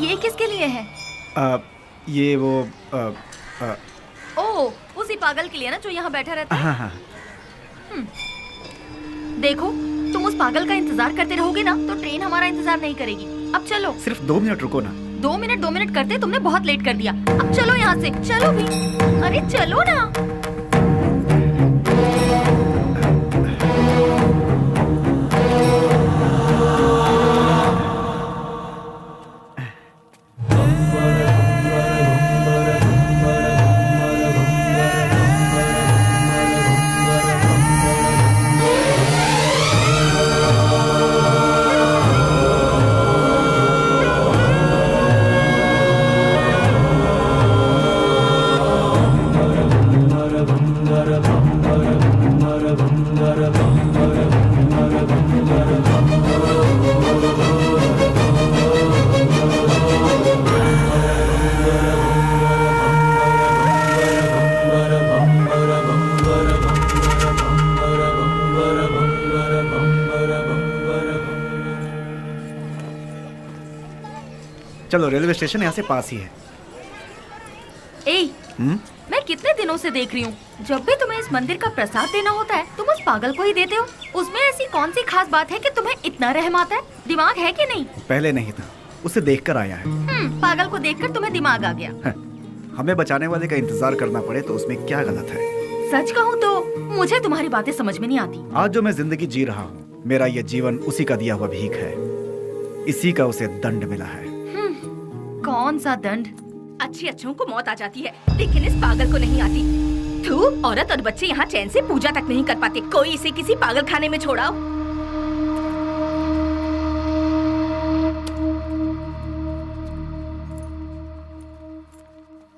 ये किसके लिए है? ये वो ओह, उसी पागल के लिए ना जो यहाँ बैठा रहता है। हाँ हाँ। देखो, तुम उस पागल का इंतजार करते रहोगे ना तो ट्रेन हमारा इंतजार नहीं करेगी। अब चलो। सिर्फ 2 मिनट रुको ना। 2 मिनट करते तुमने बहुत लेट कर दिया। अब चलो यहाँ से, चलो भी। अरे चलो ना। चलो, रेलवे स्टेशन यहाँ से पास ही है। मैं कितने दिनों से देख रही हूँ, जब भी तुम्हें इस मंदिर का प्रसाद देना होता है तुम उस पागल को ही देते हो। उसमें ऐसी कौन सी खास बात है कि तुम्हें इतना रहम आता है? दिमाग है कि नहीं? पहले नहीं था, उसे देखकर आया है। पागल को देखकर तुम्हें दिमाग आ गया। हमें बचाने वाले का इंतजार करना पड़े तो उसमें क्या गलत है? सच कहूँ तो मुझे तुम्हारी बातें समझ में नहीं आती। आज जो मैं जिंदगी जी रहा हूँ, मेरा ये जीवन उसी का दिया हुआ भीख है। इसी का उसे दंड मिला है। कौन सा दंड? अच्छी अच्छों को मौत आ जाती है, लेकिन इस पागल को नहीं आती। थू, औरत और बच्चे यहाँ चैन से पूजा तक नहीं कर पाते। कोई इसे किसी पागल खाने में छोड़ाओ।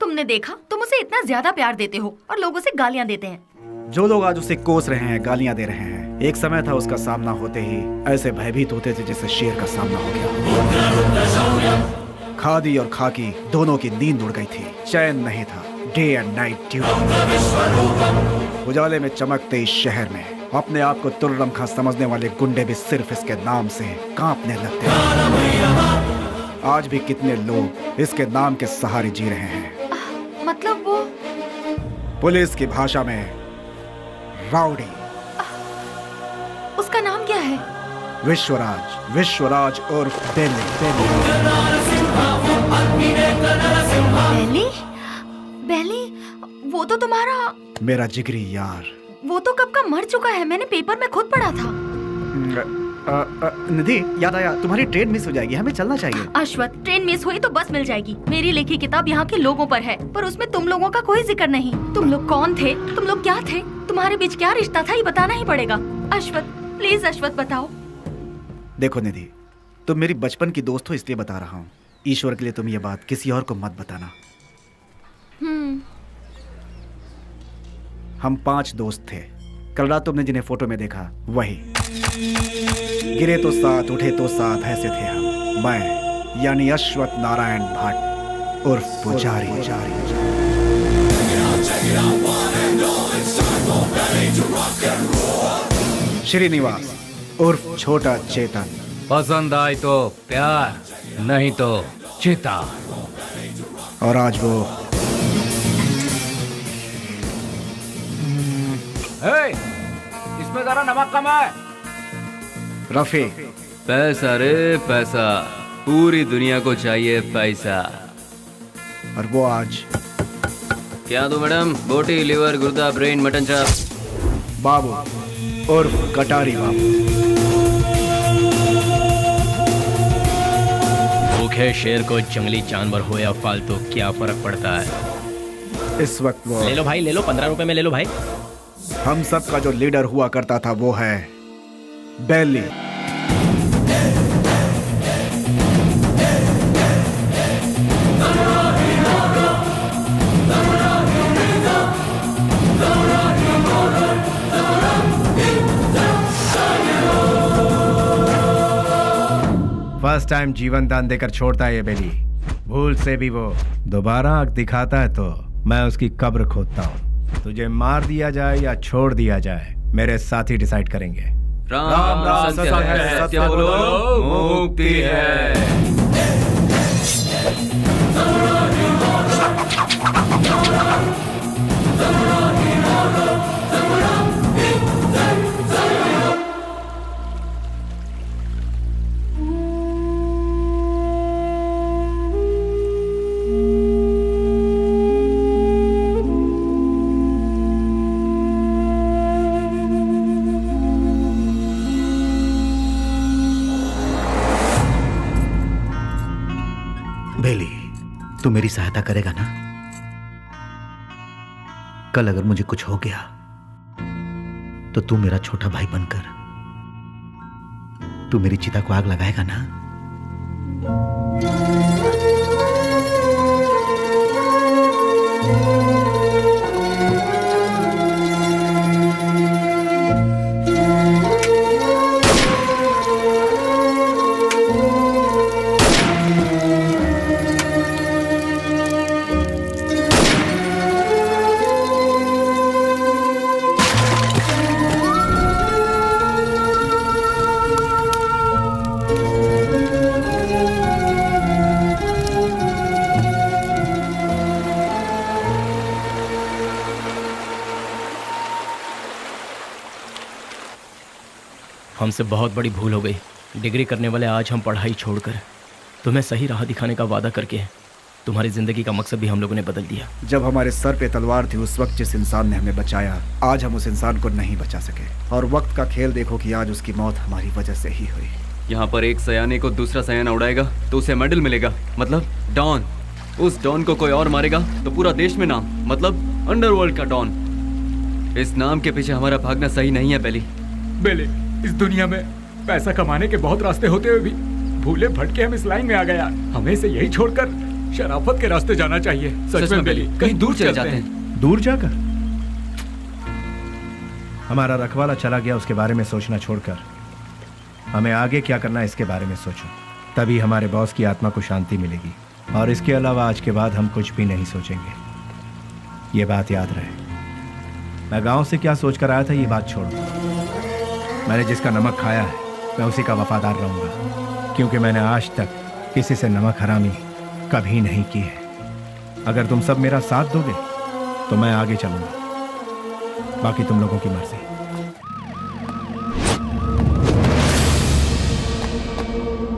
तुमने देखा, तुम उसे इतना ज्यादा प्यार देते हो और लोग उसे गालियाँ देते हैं। जो लोग आज उसे कोस रहे हैं, गालियाँ दे रहे हैं, एक समय था उसका सामना होते ही ऐसे भयभीत होते थे जैसे शेर का सामना हो गया। खादी और खाकी दोनों की नींद उड़ गई थी, चैन नहीं था। Day and night duty. उजाले में चमकते इस शहर में अपने आप को तुर्रम खां समझने वाले गुंडे भी सिर्फ इसके नाम से कांपने लगते हैं। आज भी कितने लोग इसके नाम के सहारे जी रहे हैं। मतलब वो पुलिस की भाषा में राउडी। उसका नाम क्या है? विश्वराज। विश्वराज उर्फ बेली। बेली? बेली? वो तो तुम्हारा मेरा जिगरी यार। वो तो कब का मर चुका है, मैंने पेपर में खुद पढ़ा था। निधि, याद आया, तुम्हारी ट्रेन मिस हो जाएगी, हमें चलना चाहिए। अश्वथ, ट्रेन मिस हुई तो बस मिल जाएगी। मेरी लिखी किताब यहाँ के लोगों पर है, पर उसमें तुम लोगों का कोई जिक्र नहीं। तुम लोग कौन थे? तुम लोग क्या थे? तुम्हारे बीच क्या रिश्ता था? ये बताना ही पड़ेगा। अश्वथ, प्लीज अश्वथ बताओ। देखो निधि, तुम मेरी बचपन की दोस्त हो इसलिए बता रहा हूँ। ईश्वर के लिए तुम ये बात किसी और को मत बताना। हम 5 दोस्त थे। कल रात तुमने जिन्हें फोटो में देखा वही। गिरे तो साथ, उठे तो साथ, ऐसे थे हम। मैं यानी अश्वथ नारायण भट्ट उर्फ पुजारी। श्रीनिवास उर्फ छोटा चेतन। पसंद आए तो प्यार, नहीं तो चिता। और आज वो इसमें जरा नमक कम है। रफी। पैसा रे पैसा, पूरी दुनिया को चाहिए पैसा। और वो आज क्या दो मैडम? बोटी, लिवर, गुर्दा, ब्रेन, मटन चाप। बाबू उर्फ कटारी बाबू। भूखे शेर को जंगली जानवर हो या फालतू क्या फर्क पड़ता है। इस वक्त वो ले लो भाई, ले लो, 15 रुपए में ले लो भाई। हम सब का जो लीडर हुआ करता था वो है बेली। फर्स्ट टाइम जीवन दान देकर छोड़ता है ये बेली। भूल से भी वो दोबारा आंख दिखाता है तो मैं उसकी कब्र खोदता हूँ। तुझे मार दिया जाए या छोड़ दिया जाए, मेरे साथी डिसाइड करेंगे। राम राम सत्य है, सत्य बोलो मुक्ति है। बेली, तू मेरी सहायता करेगा ना? कल अगर मुझे कुछ हो गया तो तू मेरा छोटा भाई बनकर तू मेरी चिता को आग लगाएगा ना? हमसे बहुत बड़ी भूल हो गई। डिग्री करने वाले आज हम पढ़ाई छोड़कर तुम्हें सही राह दिखाने का वादा करके तुम्हारी जिंदगी का मकसद भी हम लोगों ने बदल दिया। जब हमारे सर पे तलवार थी उस वक्त जिस इंसान ने हमें बचाया, आज हम उस इंसान को नहीं बचा सके। और वक्त का खेल देखो कि आज उसकी मौत हमारी वजह से ही हुई। यहाँ पर एक सयाने को दूसरा सयाना उड़ाएगा तो उसे मेडल मिलेगा, मतलब डॉन। उस डॉन को कोई और मारेगा तो पूरा देश में नाम, मतलब अंडरवर्ल्ड का डॉन। इस नाम के पीछे हमारा भागना सही नहीं है बेली। बेले, इस दुनिया में पैसा कमाने के बहुत रास्ते होते हुए भी भूले भटके हम इस लाइन में आ गए यार। हमें इसे यही छोड़कर शराफत के रास्ते जाना चाहिए। सच में बेली, कहीं दूर चले जाते हैं। दूर जाकर हमारा रखवाला चला गया, उसके बारे में सोचना छोड़कर हमें आगे क्या करना है इसके बारे में सोचो। तभी हमारे बॉस की आत्मा को शांति मिलेगी। और इसके अलावा आज के बाद हम कुछ भी नहीं सोचेंगे। ये बात याद रहे। मैं गांव से क्या सोचकर आया था ये बात छोड़ो। मैंने जिसका नमक खाया है मैं उसी का वफादार रहूंगा, क्योंकि मैंने आज तक किसी से नमक हरामी कभी नहीं की है। अगर तुम सब मेरा साथ दोगे तो मैं आगे चलूंगा, बाकी तुम लोगों की मर्जी।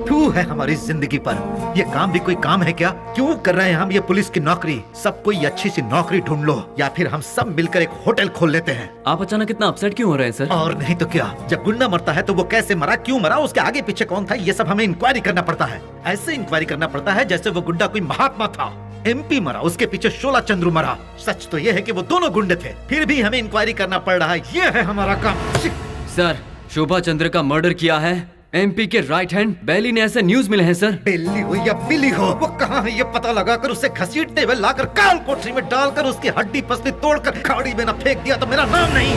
तू है हमारी जिंदगी पर। ये काम भी कोई काम है क्या? क्यों कर रहे हैं हम ये पुलिस की नौकरी? सब कोई अच्छी सी नौकरी ढूंढ लो या फिर हम सब मिलकर एक होटल खोल लेते हैं। आप अचानक इतना अपसेट क्यों हो रहे हैं सर? और नहीं तो क्या, जब गुंडा मरता है तो वो कैसे मरा, क्यों मरा, उसके आगे पीछे कौन था, ये सब हमें इंक्वायरी करना पड़ता है। ऐसे इंक्वायरी करना पड़ता है जैसे वो गुंडा कोई महात्मा था। MP मरा, उसके पीछे शोला चंद्रू मरा। सच तो ये है कि वो दोनों गुंडे थे, फिर भी हमें इंक्वायरी करना पड़ रहा है। ये है हमारा काम। सर, शोभा चंद्र का मर्डर किया है MP के राइट हैंड बेली ने, ऐसे न्यूज मिले हैं सर। बेली हो या बिली हो, वो कहाँ है ये पता लगाकर उसे घसीटते हुए लाकर काल कोठरी में डालकर उसकी हड्डी पसली तोड़कर खाड़ी में न फेंक दिया तो मेरा नाम नहीं।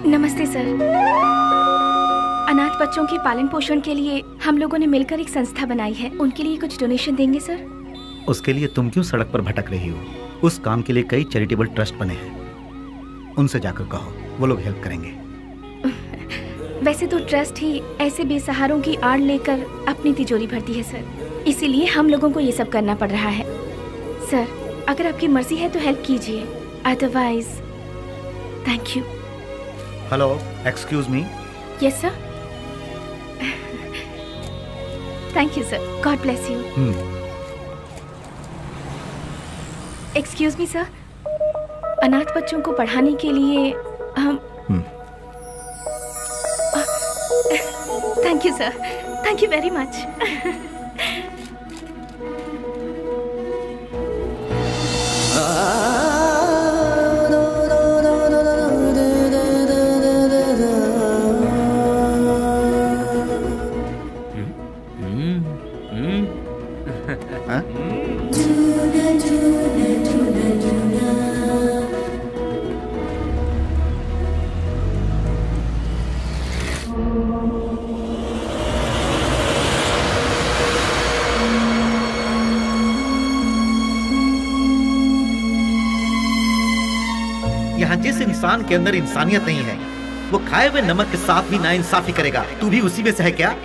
नमस्ते सर। अनाथ बच्चों के पालन पोषण के लिए हम लोगों ने मिलकर एक संस्था बनाई है। उनके लिए कुछ डोनेशन देंगे सर? उसके लिए तुम क्यों सड़क पर भटक रही हो? उस काम के लिए कई चैरिटेबल ट्रस्ट बने हैं, उनसे जाकर कहो, वो लोग हेल्प करेंगे। वैसे तो ट्रस्ट ही ऐसे बेसहारों की आड़ लेकर अपनी तिजोरी भरती है सर, इसीलिए हम लोगों को ये सब करना पड़ रहा है। सर, अगर आपकी मर्जी है तो हेल्प कीजिए, otherwise thank you. Hello, excuse me. Yes sir. Thank you sir, God bless you. Excuse me sir, अनाथ बच्चों को पढ़ाने के लिए हम thank you sir, thank you very much. यहाँ जिस इंसान के अंदर इंसानियत नहीं है वो खाए हुए नमक के साथ भी नाइंसाफी करेगा। तू भी उसी में से है क्या?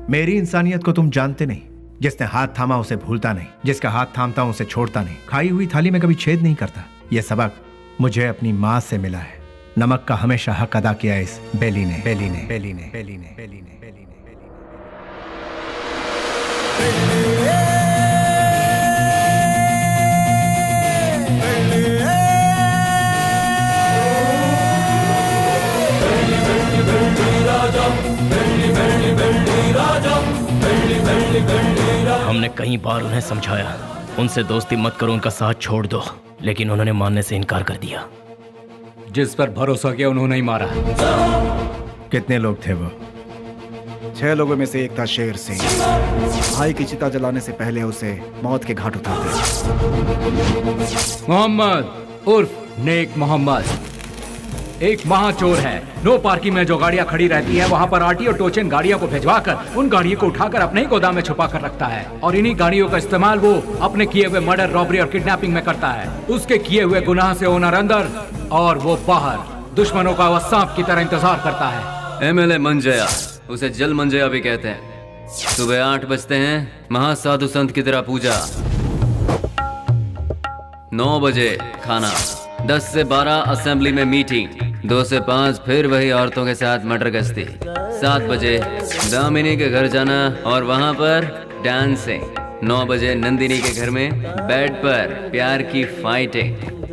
मेरी इंसानियत को तुम जानते नहीं, जिसने हाथ थामा उसे भूलता नहीं, जिसका हाथ थामता हूं उसे छोड़ता नहीं, खाई हुई थाली में कभी छेद नहीं करता। यह सबक मुझे अपनी माँ से मिला है। नमक का हमेशा हक अदा किया इस बेली ने, बेली ने, बेली ने, बेली ने, बेली ने, बेली ने, हमने कई बार उन्हें समझाया, उनसे दोस्ती मत करो, उनका साथ छोड़ दो, लेकिन उन्होंने मानने से इनकार कर दिया। जिस पर भरोसा किया उन्होंने ही मारा। कितने लोग थे वो? 6 लोगों में से एक था शेर सिंह। भाई की चिता जलाने से पहले उसे मौत के घाट उतारते। मोहम्मद उर्फ नेक मोहम्मद एक महाचोर है। नो पार्किंग में जो गाड़ियां खड़ी रहती हैं वहां पर आरटी और टोचन गाड़ियों को भिजवाकर उन गाड़ियों को उठाकर अपने ही गोदाम में छुपा कर रखता है और इन्हीं गाड़ियों का इस्तेमाल वो अपने किए हुए मर्डर, रॉबरी और किडनैपिंग में करता है। उसके किए हुए गुनाह से ओनर अंदर और वो बाहर, दुश्मनों का वह सांप की तरह इंतजार करता है। MLA मंजया, उसे जल मंजया भी कहते हैं। सुबह 8 बजते हैं, महासाधु संत की तरह पूजा। 9 बजे खाना, 10 से 12 असेंबली में मीटिंग, 2 से 5 फिर वही औरतों के साथ मटर गश्ती, 7 बजे दामिनी के घर जाना और वहां पर डांसिंग, 9 बजे नंदिनी के घर में बेड पर प्यार की फाइटिंग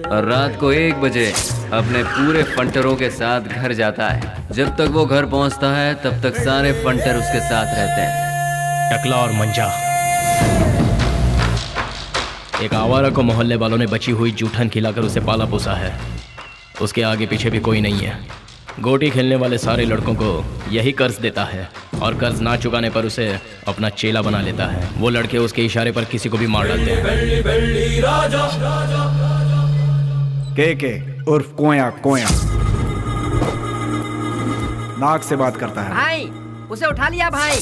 और रात को 1 बजे अपने पूरे फंटरों के साथ घर जाता है। जब तक वो घर पहुंचता है तब तक सारे फंटर उसके साथ रहते हैं। टकला और मंजा, एक आवारा को मोहल्ले वालों ने बची हुई जूठन खिलाकर उसे पाला पोसा है। उसके आगे पीछे भी कोई नहीं है। गोटी खेलने वाले सारे लड़कों को यही कर्ज देता है और कर्ज ना चुकाने पर उसे अपना चेला बना लेता है। वो लड़के उसके इशारे पर किसी को भी मार डालते हैं। के उर्फ कोया कोया नाक से बात करता है। भाई उसे उठा लिया भाई।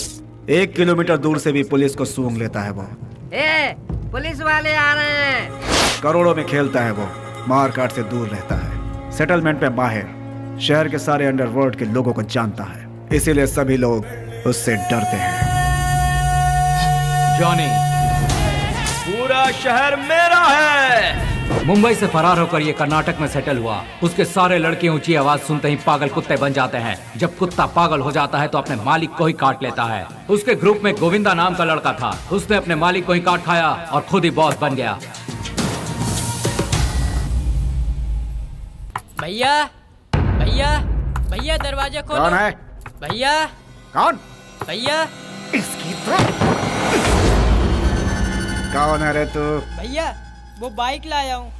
1 किलोमीटर दूर से भी पुलिस को सूंघ लेता है वो। ए, पुलिस वाले आ रहे हैं। करोड़ों में खेलता है वो, मार काट से दूर रहता है, सेटलमेंट पे माहिर, शहर के सारे अंडरवर्ल्ड के लोगों को जानता है, इसीलिए सभी लोग उससे डरते हैं। जॉनी, पूरा शहर मेरा है। मुंबई से फरार होकर ये कर्नाटक में सेटल हुआ। उसके सारे लड़के ऊंची आवाज सुनते ही पागल कुत्ते बन जाते हैं। जब कुत्ता पागल हो जाता है तो अपने मालिक को ही काट लेता है। उसके ग्रुप में गोविंदा नाम का लड़का था। उसने अपने मालिक को ही काट खाया और खुद ही बॉस बन गया। भैया भैया भैया दरवाजा खोलो। कौन है? भैया। कौन? भैया। इसकी तो कौन है रे तू? भैया वो बाइक लाया हूँ।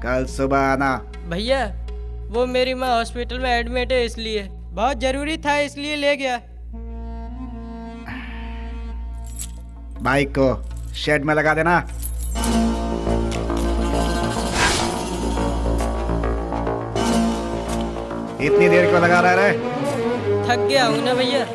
कल सुबह आना। भैया वो मेरी माँ हॉस्पिटल में एडमिट है, इसलिए बहुत जरूरी था, इसलिए ले गया। बाइक को शेड में लगा देना। इतनी देर क्यों लगा रहा है? थक गया हूँ ना भैया।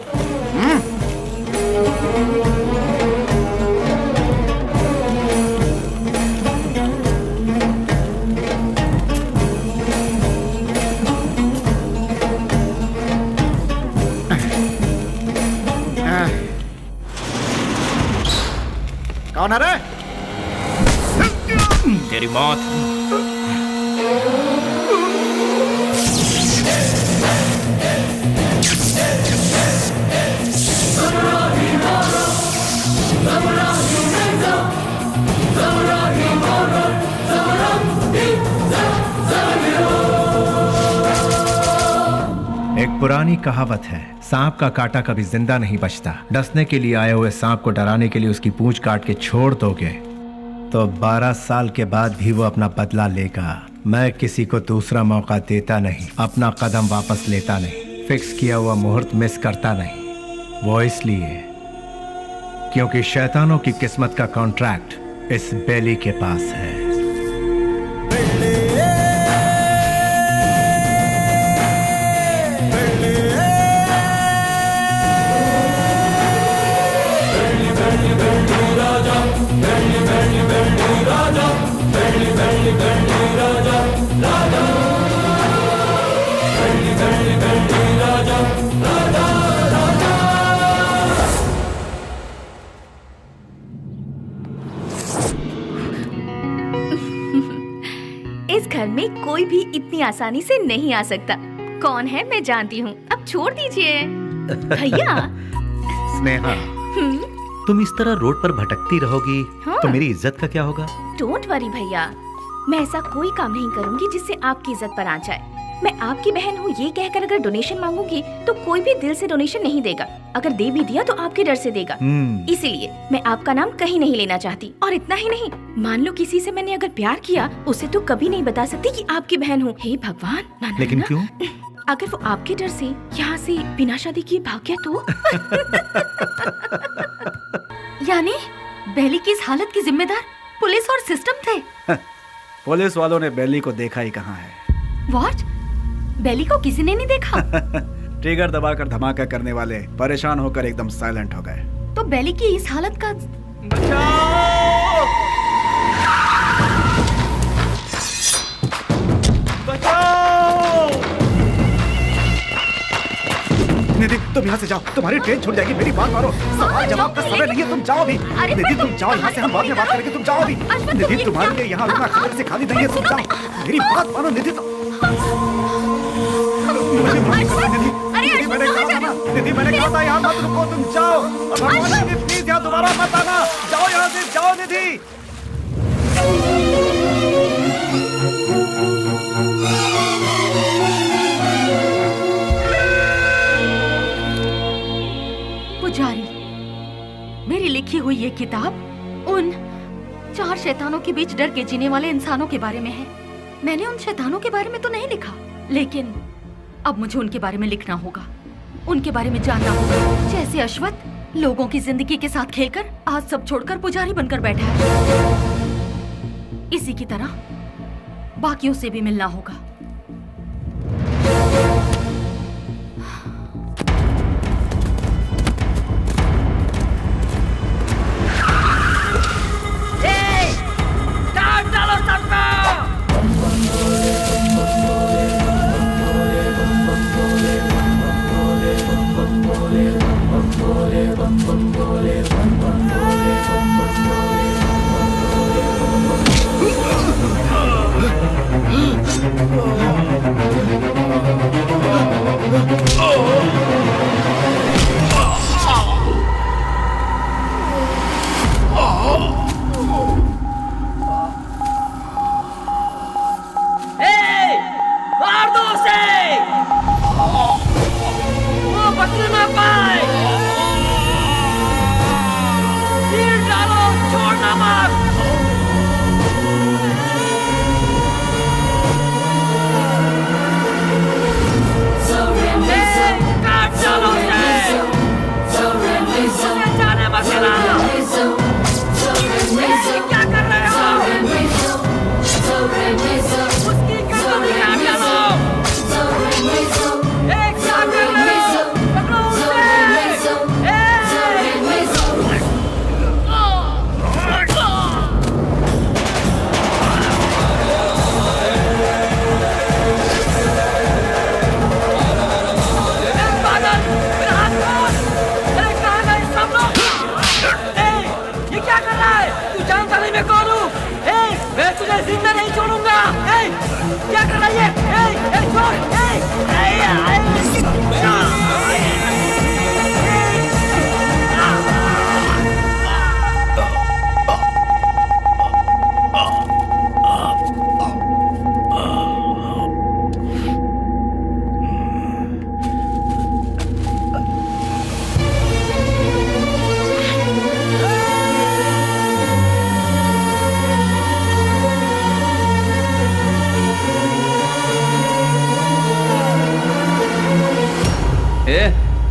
कौन है रे? तेरी मौत। एक पुरानी कहावत है, सांप का काटा कभी जिंदा नहीं बचता। डसने के लिए आए हुए सांप को डराने के लिए उसकी पूंछ काट के छोड़ दोगे तो 12 साल के बाद भी वो अपना बदला लेगा। मैं किसी को दूसरा मौका देता नहीं, अपना कदम वापस लेता नहीं, फिक्स किया हुआ मुहूर्त मिस करता नहीं। वो इसलिए क्योंकि शैतानों की किस्मत का कॉन्ट्रैक्ट इस बेली के पास है। में कोई भी इतनी आसानी से नहीं आ सकता। कौन है मैं जानती हूँ, अब छोड़ दीजिए। भैया। स्नेहा, तुम इस तरह रोड पर भटकती रहोगी हाँ। तो मेरी इज्जत का क्या होगा? डोंट वरी भैया, मैं ऐसा कोई काम नहीं करूँगी जिससे आपकी इज्जत पर आ जाए। मैं आपकी बहन हूँ ये कहकर अगर डोनेशन मांगूंगी तो कोई भी दिल से डोनेशन नहीं देगा। अगर दे भी दिया तो आपके डर से देगा। इसीलिए मैं आपका नाम कहीं नहीं लेना चाहती। और इतना ही नहीं, मान लो किसी से मैंने अगर प्यार किया, उसे तो कभी नहीं बता सकती कि आपकी बहन हूँ। हे भगवान, ना, ना, लेकिन ना। क्यों? अगर वो आपके डर से यहाँ से बिना शादी किए भाग गया तो? यानी बेली की इस हालत की जिम्मेदार पुलिस और सिस्टम थे। पुलिस वालों ने बेली को देखा ही कहाँ है। व्हाट? बेली को किसी ने नहीं देखा? ट्रिगर दबाकर धमाका करने वाले परेशान होकर एकदम साइलेंट हो गए। तो बेली की इस हालत का निधि, तुम यहाँ से जाओ, तुम्हारी ट्रेन छूट जाएगी। मेरी बात मानो, सवाल जवाब का समय नहीं है, तुम जाओ अभी। निधि तुम जाओ यहाँ से, हम बाद में बात करेंगे, तुम जाओ अभी। निधि तुम्हारे लिए यहाँ रुकना खबर से खाली नहीं है, तुम जाओ। मेरी बात मानो निधि। मुझे माफ करो निधि, निधि मैंने कहा था ना, निधि मैंने कहा था यहाँ मत रुको, तुम जाओ। भगवान निधि प्लीज यहाँ दोबारा मत आना, जाओ यहाँ से, जाओ निधि। पुजारी, मेरी लिखी हुई ये किताब उन 4 शैतानों के बीच डर के जीने वाले इंसानों के बारे में है। मैंने उन शैतानों के बारे में तो नहीं लिखा, लेकिन अब मुझे उनके बारे में लिखना होगा, उनके बारे में जानना होगा। जैसे अश्वत्थ लोगों की जिंदगी के साथ खेलकर आज सब छोड़कर पुजारी बनकर बैठा है, इसी की तरह बाकियों से भी मिलना होगा।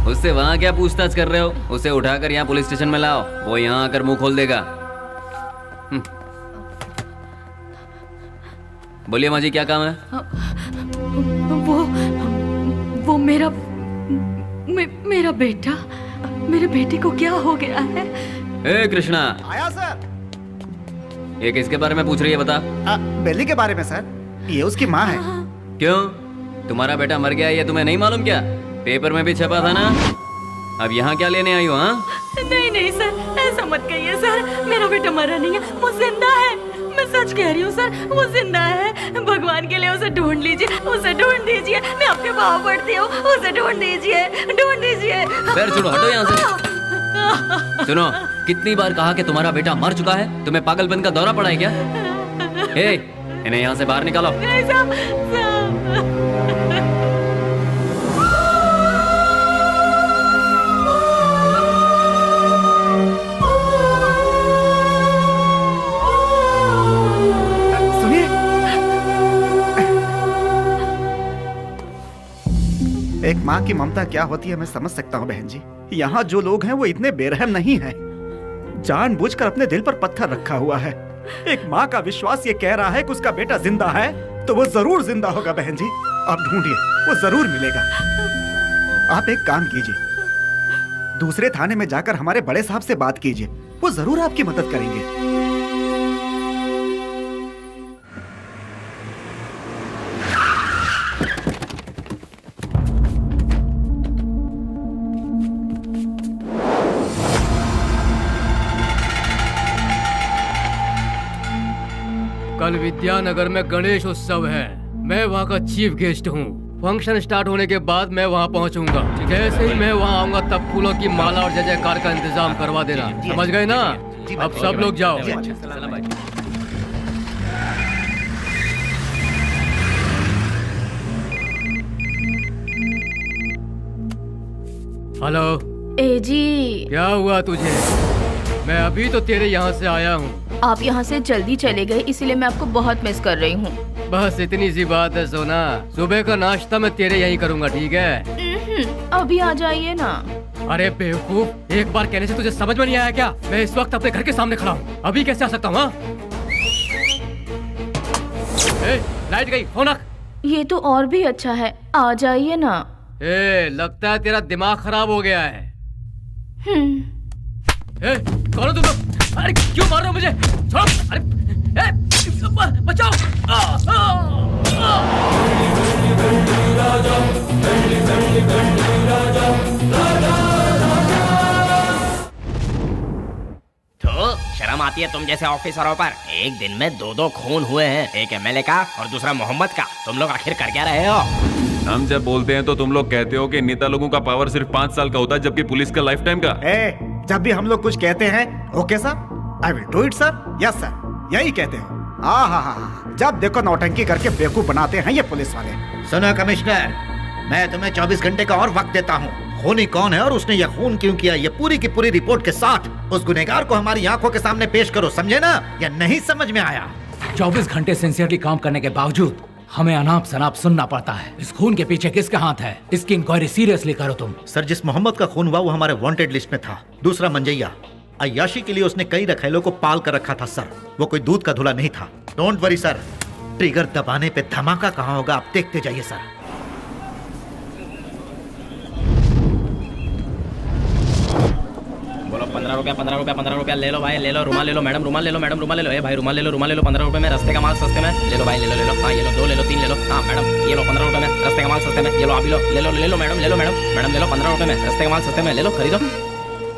उससे वहाँ क्या पूछताछ कर रहे हो? उसे उठाकर यहाँ पुलिस स्टेशन में लाओ, वो यहाँ आकर मुंह खोल देगा। बोलिए माँ जी, क्या काम है? वो मेरा बेटा, मेरे बेटे को क्या हो गया है? ए कृष्णा, आया सर। ये किसके बारे में पूछ रही है बता? बेली के बारे में सर, ये उसकी माँ है। क्यों, तुम्हारा बेटा मर गया ये तुम्हें नहीं मालूम क्या? पेपर में भी छपा था ना। अब यहाँ क्या लेने आई हो? हाँ नहीं नहीं सर, ऐसा मत कहिए सर, मेरा बेटा मरा नहीं है, वो जिंदा है, मैं सच कह रही हूँ सर, वो जिंदा है। भगवान के लिए उसे ढूंढ लीजिए, उसे ढूंढ दीजिए। मैं आपके पाँव पड़ती हूँ, उसे ढूंढ दीजिए, ढूंढ दीजिए। पैर छोड़ो, हटो यहाँ से। सुनो, कितनी बार कहा कि तुम्हारा बेटा मर चुका है? तुम्हें पागलपन का दौरा पड़ा है क्या? इन्हें यहाँ से बाहर निकालो। सुनिए, एक माँ की ममता क्या होती है मैं समझ सकता हूँ बहन जी। यहाँ जो लोग हैं वो इतने बेरहम नहीं हैं। जानबूझकर अपने दिल पर पत्थर रखा हुआ है। एक माँ का विश्वास ये कह रहा है कि उसका बेटा जिंदा है, तो वो जरूर जिंदा होगा बहन जी। आप ढूंढिए, वो जरूर मिलेगा। आप एक काम कीजिए, दूसरे थाने में जाकर हमारे बड़े साहब से बात कीजिए, वो जरूर आपकी मदद करेंगे। कल विद्यानगर में गणेश उत्सव है। मैं वहाँ का चीफ गेस्ट हूँ। फंक्शन स्टार्ट होने के बाद मैं वहाँ पहुँचूंगा। जैसे ही मैं वहाँ आऊंगा तब फूलों की माला और जय जयकार का इंतजाम करवा देना। समझ गए ना? अब सब लोग जाओ। हेलो। ए जी, क्या हुआ तुझे? मैं अभी तो तेरे यहाँ से आया हूँ। आप यहाँ से जल्दी चले गए, इसीलिए मैं आपको बहुत मिस कर रही हूँ। बस इतनी सी बात है सोना। सुबह का नाश्ता मैं तेरे यहीं करूँगा, ठीक है? अभी आ जाइए ना। अरे बेवकूफ, एक बार कहने से तुझे समझ में नहीं आया क्या? मैं इस वक्त अपने घर के सामने खड़ा हूँ, अभी कैसे आ सकता हूँ? लाइट गई, फोन रख। ये तो और भी अच्छा है, आ जाइए ना। लगता है तेरा दिमाग खराब हो गया है। कौन हो तुम लोग? अरे क्यों मार रहे हो मुझे? छोड़ो! अरे बचाओ! तो शर्म आती है तुम जैसे ऑफिसरों पर? एक दिन में दो खून हुए हैं, एक एमएलए का और दूसरा मोहम्मद का। तुम लोग आखिर कर क्या रहे हो? हम जब बोलते हैं तो तुम लोग कहते हो कि नेता लोगों का पावर सिर्फ 5 साल का होता है, जबकि पुलिस का लाइफ टाइम का। जब भी हम लोग कुछ कहते हैं, okay sir, I will do it sir, yes sir, यही कहते हो। जब देखो नौटंकी करके बेवकूफ बनाते हैं ये पुलिस वाले। सुनो कमिश्नर, मैं तुम्हें 24 घंटे का और वक्त देता हूँ। खूनी कौन है और उसने यह खून क्यों किया, ये पूरी की पूरी रिपोर्ट के साथ उस गुनहगार को हमारी आंखों के सामने पेश करो, समझे ना? या नहीं समझ में आया? 24 घंटे सिंसियरली काम करने के बावजूद हमें अनाप शनाप सुनना पड़ता है। इस खून के पीछे किसका हाथ है? इसकी इंक्वायरी सीरियसली करो तुम। सर, जिस मोहम्मद का खून हुआ वो हमारे वांटेड लिस्ट में था। दूसरा मंजैया, अय्याशी के लिए उसने कई रखेलों को पाल कर रखा था सर। वो कोई दूध का धुला नहीं था। डोंट वरी सर, ट्रिगर दबाने पे धमाका कहाँ होगा आप देखते जाइए सर। बोलो 15 रुपया 15 रुपया 15 रुपया ले लो भाई, ले लो। रुमाल ले लो मैडम, रुमाल ले लो मैडम, रुमाल ले लो। ए भाई रुमाल ले लो, रुमाल ले लो। 15 रुपए में रास्ते का माल सस्ते में ले लो भाई, ले लो। हाँ ये लो, 2 ले लो, 3 ले लो। हाँ मैडम ये लो 15 रुपए में रास्ते का माल सस्ते में, ये लो आप भी लो, ले लो मैडम, ले लो मैडम, ले लो 15 रुपए में रास्ते का माल सस्ते में, ले लो, खरीदो।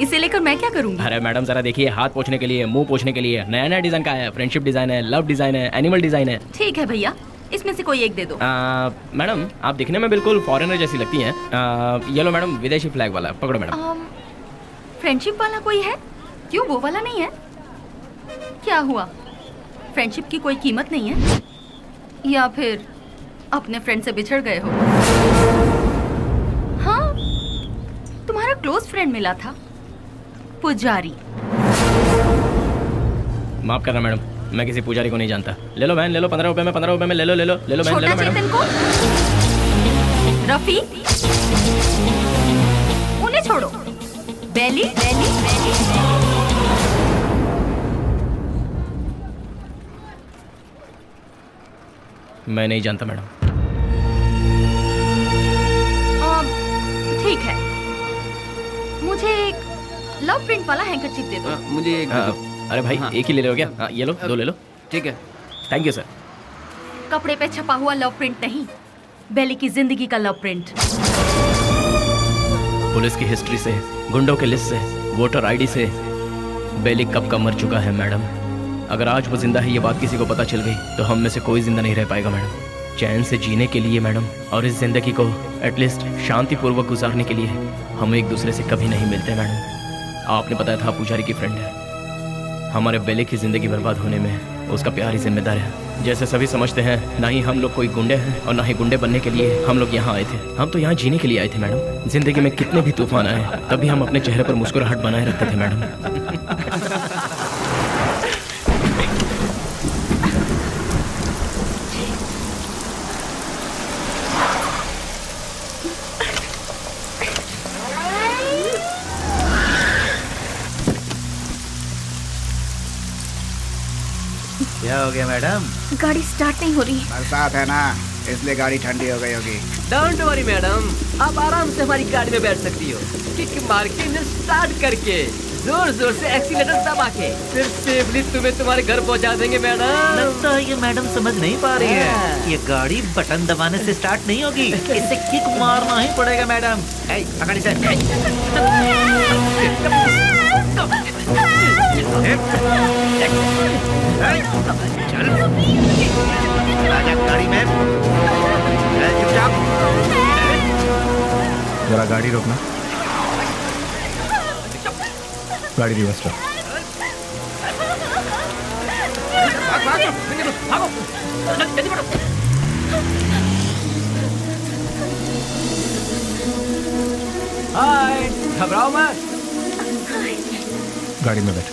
इसे लेकर मैं क्या करूँगी? अरे मैडम जरा देखिए, हाथ पोछने के लिए, मुंह पोछने के लिए नया नया डिजाइन का है। फ्रेंडशिप डिजाइन है, लव डिजाइन है, एनिमल डिजाइन है। ठीक है भैया, इसमें से कोई एक दे दो। मैडम आप दिखने में बिल्कुल फॉरेनर जैसी लगती हैं। ये लो मैडम, विदेशी फ्लैग वाला, पकड़ो मैडम। फ्रेंडशिप वाला कोई है? क्यों वो वाला नहीं है? क्या हुआ, फ्रेंडशिप की कोई कीमत नहीं है? या फिर अपने फ्रेंड से बिछड़ गए हो? हाँ, तुम्हारा क्लोज फ्रेंड मिला था, पुजारी। माफ करना मैडम, मैं किसी पुजारी को नहीं जानता। ले लो बहन, ले लो 15 रुपए में, 15 रुपए में ले लो बहन, ले लो मैडम। रफी, उन्हें छोड़ो। बेली बेली बेली। मैं नहीं जानता मैडम। ठीक है, मुझे एक लव प्रिंट वाला हैंकरचीफ दे दो। मुझे एक अरे भाई एक ही ले लो क्या? ये लो, 2 ले लो। ठीक है, थैंक यू सर। कपड़े पे छपा हुआ लव प्रिंट नहीं, बेली की जिंदगी का लव प्रिंट। पुलिस की हिस्ट्री से, गुंडों के लिस्ट से, वोटर आईडी से बेली कब का मर चुका है मैडम। अगर आज वो जिंदा है ये बात किसी को पता चल गई तो हम में से कोई जिंदा नहीं रह पाएगा मैडम। चैन से जीने के लिए मैडम, और इस जिंदगी को एटलीस्ट शांतिपूर्वक गुजारने के लिए हम एक दूसरे से कभी नहीं मिलते मैडम। आपने बताया था पुजारी की फ्रेंड है। हमारे बेले की जिंदगी बर्बाद होने में उसका प्यार ही जिम्मेदार है। जैसे सभी समझते हैं, ना ही हम लोग कोई गुंडे हैं और ना ही गुंडे बनने के लिए हम लोग यहाँ आए थे। हम तो यहाँ जीने के लिए आए थे मैडम। जिंदगी में कितने भी तूफान आए तभी हम अपने चेहरे पर मुस्कुराहट बनाए रखते थे मैडम। क्या हो गया मैडम? गाड़ी स्टार्ट नहीं हो रही। बरसात है ना, इसलिए गाड़ी ठंडी हो गई होगी। डोंट वरी मैडम, आप आराम से हमारी गाड़ी में बैठ सकती हो। किक मार के इंजन स्टार्ट करके जोर जोर से एक्सीलेटर दबा के फिर सेफली तुम्हें तुम्हारे घर पहुंचा देंगे मैडम। लगता है ये मैडम समझ नहीं पा रही है। ये गाड़ी बटन दबाने से स्टार्ट नहीं होगी, इसे किक मारना ही पड़ेगा मैडम। पकड़ इसे। चल गाड़ी में चुपचाप। जरा गाड़ी रोकना। गाड़ी रिवर्स कर। हाय, घबराओ मत। गाड़ी में बैठ।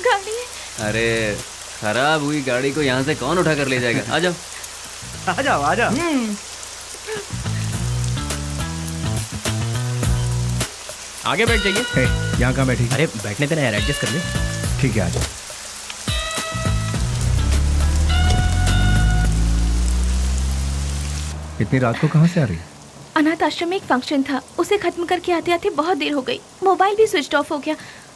गाड़ी अरे खराब हुई गाड़ी को यहाँ से कौन उठा कर ले जाएगा? आ जाओ आ जाओ आ जाओ। आगे बैठ जाइए। यहाँ कहाँ बैठी? अरे बैठने देना यार, एडजस्ट कर ले। ठीक है, आ जाओ। इतनी रात को कहाँ से आ रही? अनाथ आश्रम में एक फंक्शन था, उसे खत्म करके आते आते बहुत देर हो गई। मोबाइल भी स्विच ऑफ हो गया।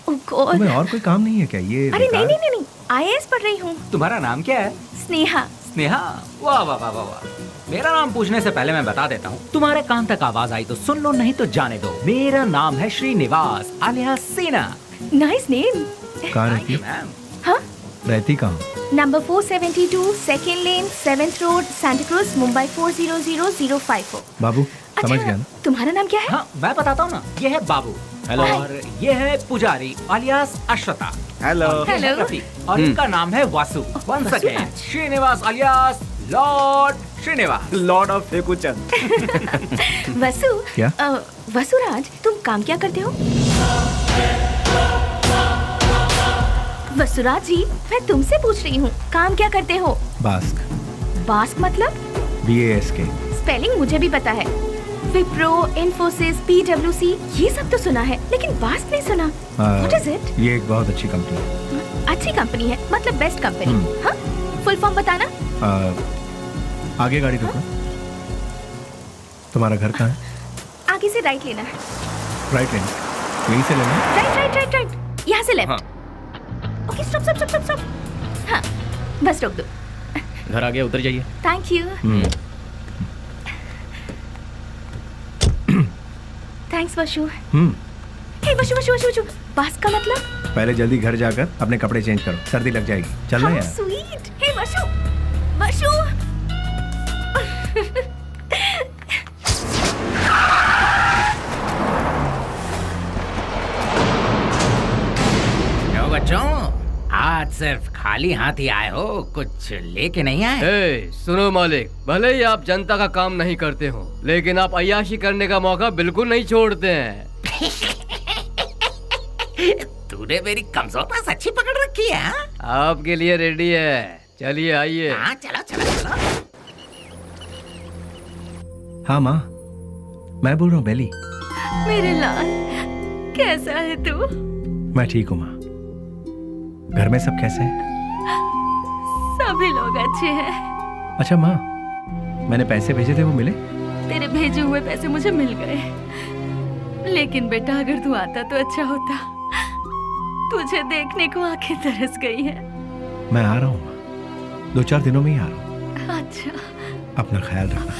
ओह गॉड। तुम्हें और कोई काम नहीं है क्या? ये अरे नहीं नहीं नहीं, IAS पढ़ रही हूँ। तुम्हारा नाम क्या है? स्नेहा। स्नेहा, वाह वाह वाह वाह वाह। मेरा नाम पूछने से पहले मैं बता देता हूँ, तुम्हारे कान तक आवाज आई तो सुन लो, नहीं तो जाने दो। मेरा नाम है श्रीनिवास आलिया सेना। Nice name. कहाँ रहती है? हाँ? रहती कहाँ? नंबर 472 सेकेंड लेन 7th road Santa cruise Mumbai 400054। बाबू समझ गया ना? तुम्हारा नाम क्या है? हाँ मैं बताता हूँ ना, ये है बाबू। हेलो। और ये है पुजारी आलियास अश्वता। हेलो। हेलो। और इनका नाम है Vasu. Once again Srinivas alias lord Srinivas, lord of Fekuchand. Vasu. क्या? वसुराज, तुम काम क्या करते हो? वसुराज जी, मैं तुमसे पूछ रही हूँ, काम क्या करते हो? बास्क। बास्क मतलब? BASK। स्पेलिंग मुझे भी पता है। विप्रो, इन्फोसिस, PwC, ये सब तो सुना है, लेकिन बास्क नहीं सुना। What is it? ये एक बहुत अच्छी कंपनी है। अच्छी कंपनी है मतलब बेस्ट कंपनी? हाँ? फुल फॉर्म बताना। आगे गाड़ी रोकना। तुम्हारा घर कहाँ है? आगे से राइट लेना है। राइट लेना। यहीं से लेना। राइट राइट राइट राइट, यहाँ से left. Okay stop stop stop stop. हाँ बस रोक दो। घर आ गया, उतर जाइए। Thank you. थैंक्स वशु। हे वशु वशु वशु वशु, बास का मतलब? पहले जल्दी घर जाकर अपने कपड़े चेंज करो, सर्दी लग जाएगी। चल रहा है? स्वीट। हे वशु वशु। क्यों बच्चों, आज सिर्फ खाली हाथ ही आए हो, कुछ लेके नहीं आए? सुनो मालिक, भले ही आप जनता का काम नहीं करते हो, लेकिन आप अय्याशी करने का मौका बिल्कुल नहीं छोड़ते हैं। तूने मेरी कमजोर पास अच्छी पकड़ रखी है। आपके लिए रेडी है, चलिए आइए। हाँ चलो चलो चलो। हाँ माँ, मैं बोल रहा हूँ बेली। मेरे लाल, कैसा है तू? मैं ठीक हूँ माँ। घर में सब कैसे हैं? सभी लोग अच्छे हैं। अच्छा माँ, मैंने पैसे भेजे थे, वो मिले? तेरे भेजे हुए पैसे मुझे मिल गए, लेकिन बेटा अगर तू आता तो अच्छा होता। तुझे देखने को आंखें तरस गई है। मैं आ रहा हूँ माँ, 2-4 दिनों में ही आ रहा हूँ। अच्छा, अपना ख्याल रखना।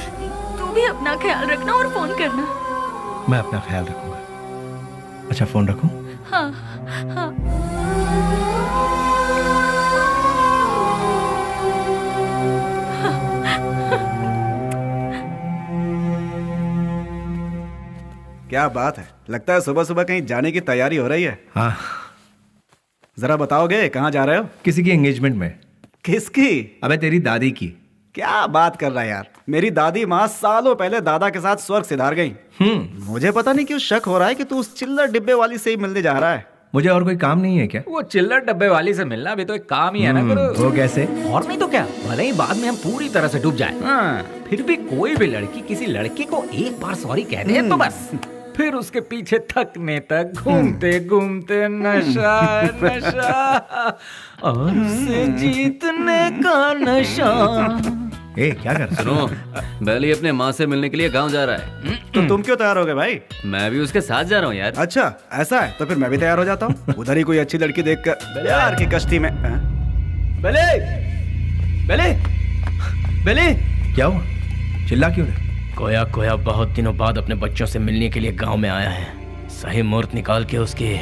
तू भी अपना ख्याल रखना और फोन करना। मैं अपना ख्याल रखूंगा। अच्छा फोन रखूं? हाँ हाँ। क्या बात है, लगता है सुबह सुबह कहीं जाने की तैयारी हो रही है। हाँ, जरा बताओगे कहाँ जा रहे हो? किसी की एंगेजमेंट में। किसकी? अबे तेरी दादी की। क्या बात कर रहा है यार, मेरी दादी माँ सालों पहले दादा के साथ स्वर्ग सिधार गई। मुझे पता नहीं क्यों शक हो रहा है कि तू उस चिल्लर डिब्बे वाली से ही मिलने जा रहा है। मुझे और कोई काम नहीं है क्या? वो चिल्लर डब्बे वाली से मिलना भी तो एक काम ही है ना गुरु। वो कैसे? और नहीं तो क्या, भले ही बाद में हम पूरी तरह से डूब जाए, फिर भी कोई भी लड़की किसी लड़के को एक बार सॉरी कह दे तो बस फिर उसके पीछे थकने तक घूमते घूमते नशा नशा और उसे जीतने का नशा। ए, क्या कर? सुनो, बेली अपने माँ से मिलने के लिए गांव जा रहा है। तो तुम क्यों तैयार हो गए भाई? मैं भी उसके साथ जा रहा हूँ यार। अच्छा ऐसा है, तो फिर मैं भी तैयार हो जाता हूँ। उधर ही कोई अच्छी लड़की देखकर प्यार की कश्ती में। बेले, बेले, बेले, क्या हुआ? चिल्ला क्यों रहे? कोया कोया बहुत दिनों बाद अपने बच्चों से मिलने के लिए गांव में आया है। सही मुहूर्त निकाल के उसके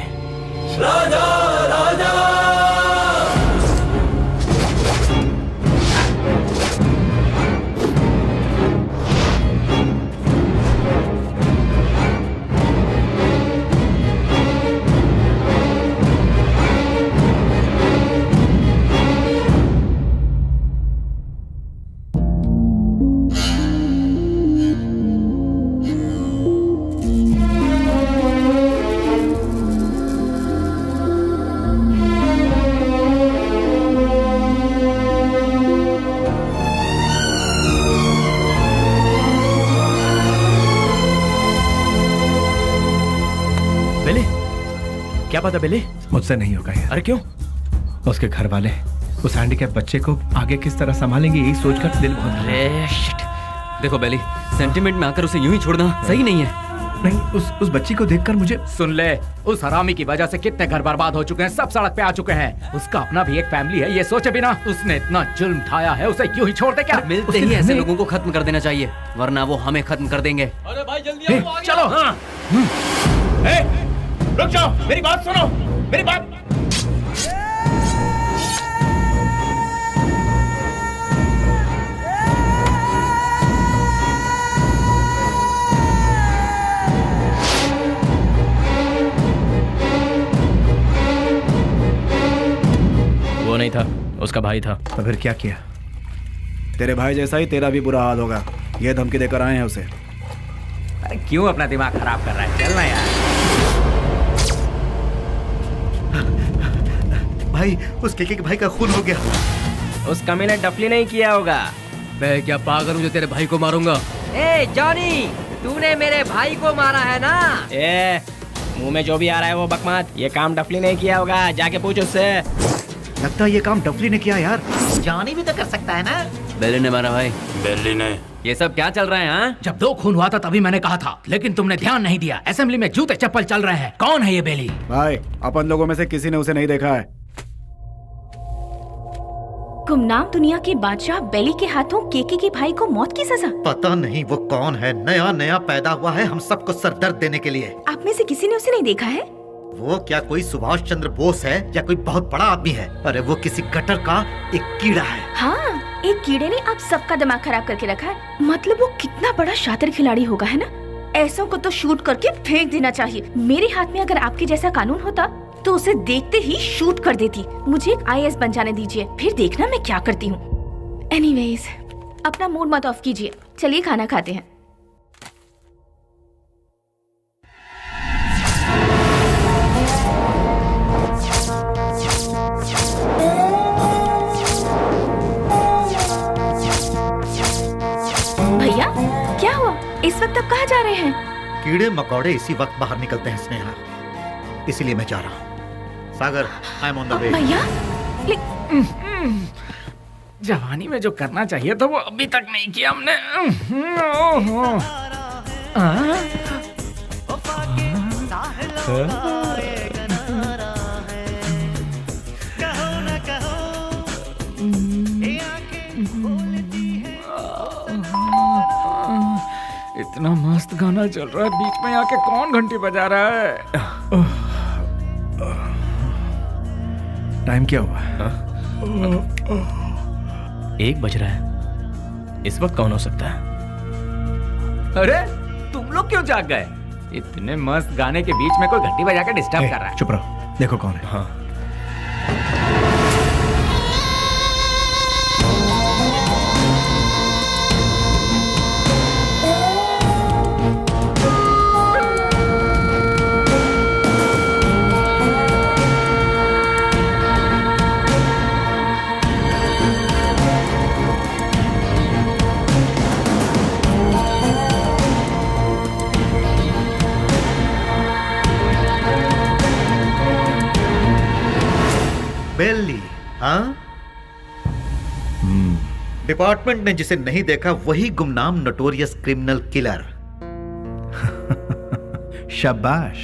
राजा राजा क्या पता बेले? मुझसे नहीं होगा यार। अरे क्यों? उसके घर वाले उस हैंडीकैप बच्चे को आगे किस तरह संभालेंगे, यही सोचकर दिल बहुत। देखो बेली, सेंटिमेंट में आकर उसे यूं ही छोड़ना सही नहीं है। नहीं, उस बच्ची को देखकर मुझे। सुन ले, उस हरामी की वजह से कितने घर बर्बाद हो चुके हैं, सब सड़क पे आ चुके हैं। उसका अपना भी एक फैमिली है, ये सोचे बिना उसने इतना जुल्म ढाया है, उसे क्यों ही छोड़ दे क्या? मिलते ही ऐसे लोगों को खत्म कर देना चाहिए, वरना वो हमें खत्म कर देंगे। अरे भाई जल्दी आओ, चलो। हाँ। रुक जाओ, मेरी बात सुनो, मेरी बात। वो नहीं था, उसका भाई था। तो फिर क्या किया? तेरे भाई जैसा ही तेरा भी बुरा हाल होगा, ये धमकी देकर आए हैं उसे। क्यों अपना दिमाग खराब कर रहा है? चलना यार। भाई, उस केके के भाई का खून हो गया। उस कमी ने डफली नहीं किया होगा। मैं क्या पागल हूँ जो तेरे भाई को मारूंगा? ए जॉनी, तूने मेरे भाई को मारा है ना? ए, मुंह में जो भी आ रहा है वो बकवास। ये काम डफली नहीं किया होगा, जाके पूछ उससे। लगता है ये काम डफली ने किया यार। जानी भी तो कर सकता है ना। बेली ने मारा भाई। बेली ने। ये सब क्या चल रहा है? हाँ, जब 2 खून हुआ था तभी मैंने कहा था, लेकिन तुमने ध्यान नहीं दिया। असेंबली में जूते चप्पल चल रहे हैं। कौन है ये बेली? भाई, अपन लोगों में से किसी ने उसे नहीं देखा है। गुमनाम दुनिया के बादशाह बेली के हाथों केके के भाई को मौत की सजा। पता नहीं वो कौन है, नया नया पैदा हुआ है हम सबको सरदर्द देने के लिए। आप में से किसी ने उसे नहीं देखा है? वो क्या कोई सुभाष चंद्र बोस है या कोई बहुत बड़ा आदमी है? अरे वो किसी गटर का एक कीड़ा है। हाँ, एक कीड़े ने आप सबका दिमाग खराब करके रखा है। मतलब वो कितना बड़ा शातिर खिलाड़ी होगा, है ना? ऐसों को तो शूट करके फेंक देना चाहिए। मेरे हाथ में अगर आपके जैसा कानून होता तो उसे देखते ही शूट कर देती। मुझे एक IAS बन जाने दीजिए, फिर देखना मैं क्या करती हूँ। एनीवेज, अपना मूड मत ऑफ कीजिए, चलिए खाना खाते हैं। भैया, क्या हुआ? इस वक्त आप कहाँ जा रहे हैं? कीड़े मकोड़े इसी वक्त बाहर निकलते हैं स्नेहा, इसीलिए मैं जा रहा हूँ। Sagar, I am on the way. भैया, जवानी में जो करना चाहिए था वो अभी तक नहीं किया हमने। इतना मस्त गाना चल रहा है, बीच में आके कौन घंटी बजा रहा है? टाइम क्या हुआ? 1 बज रहा है। इस वक्त कौन हो सकता है? अरे तुम लोग क्यों जाग गए? इतने मस्त गाने के बीच में कोई घंटी बजा के डिस्टर्ब कर रहा है। चुप रहो, देखो कौन है। हाँ बेली, हाँ? डिपार्टमेंट ने जिसे नहीं देखा वही गुमनाम नोटोरियस क्रिमिनल किलर। शाबाश,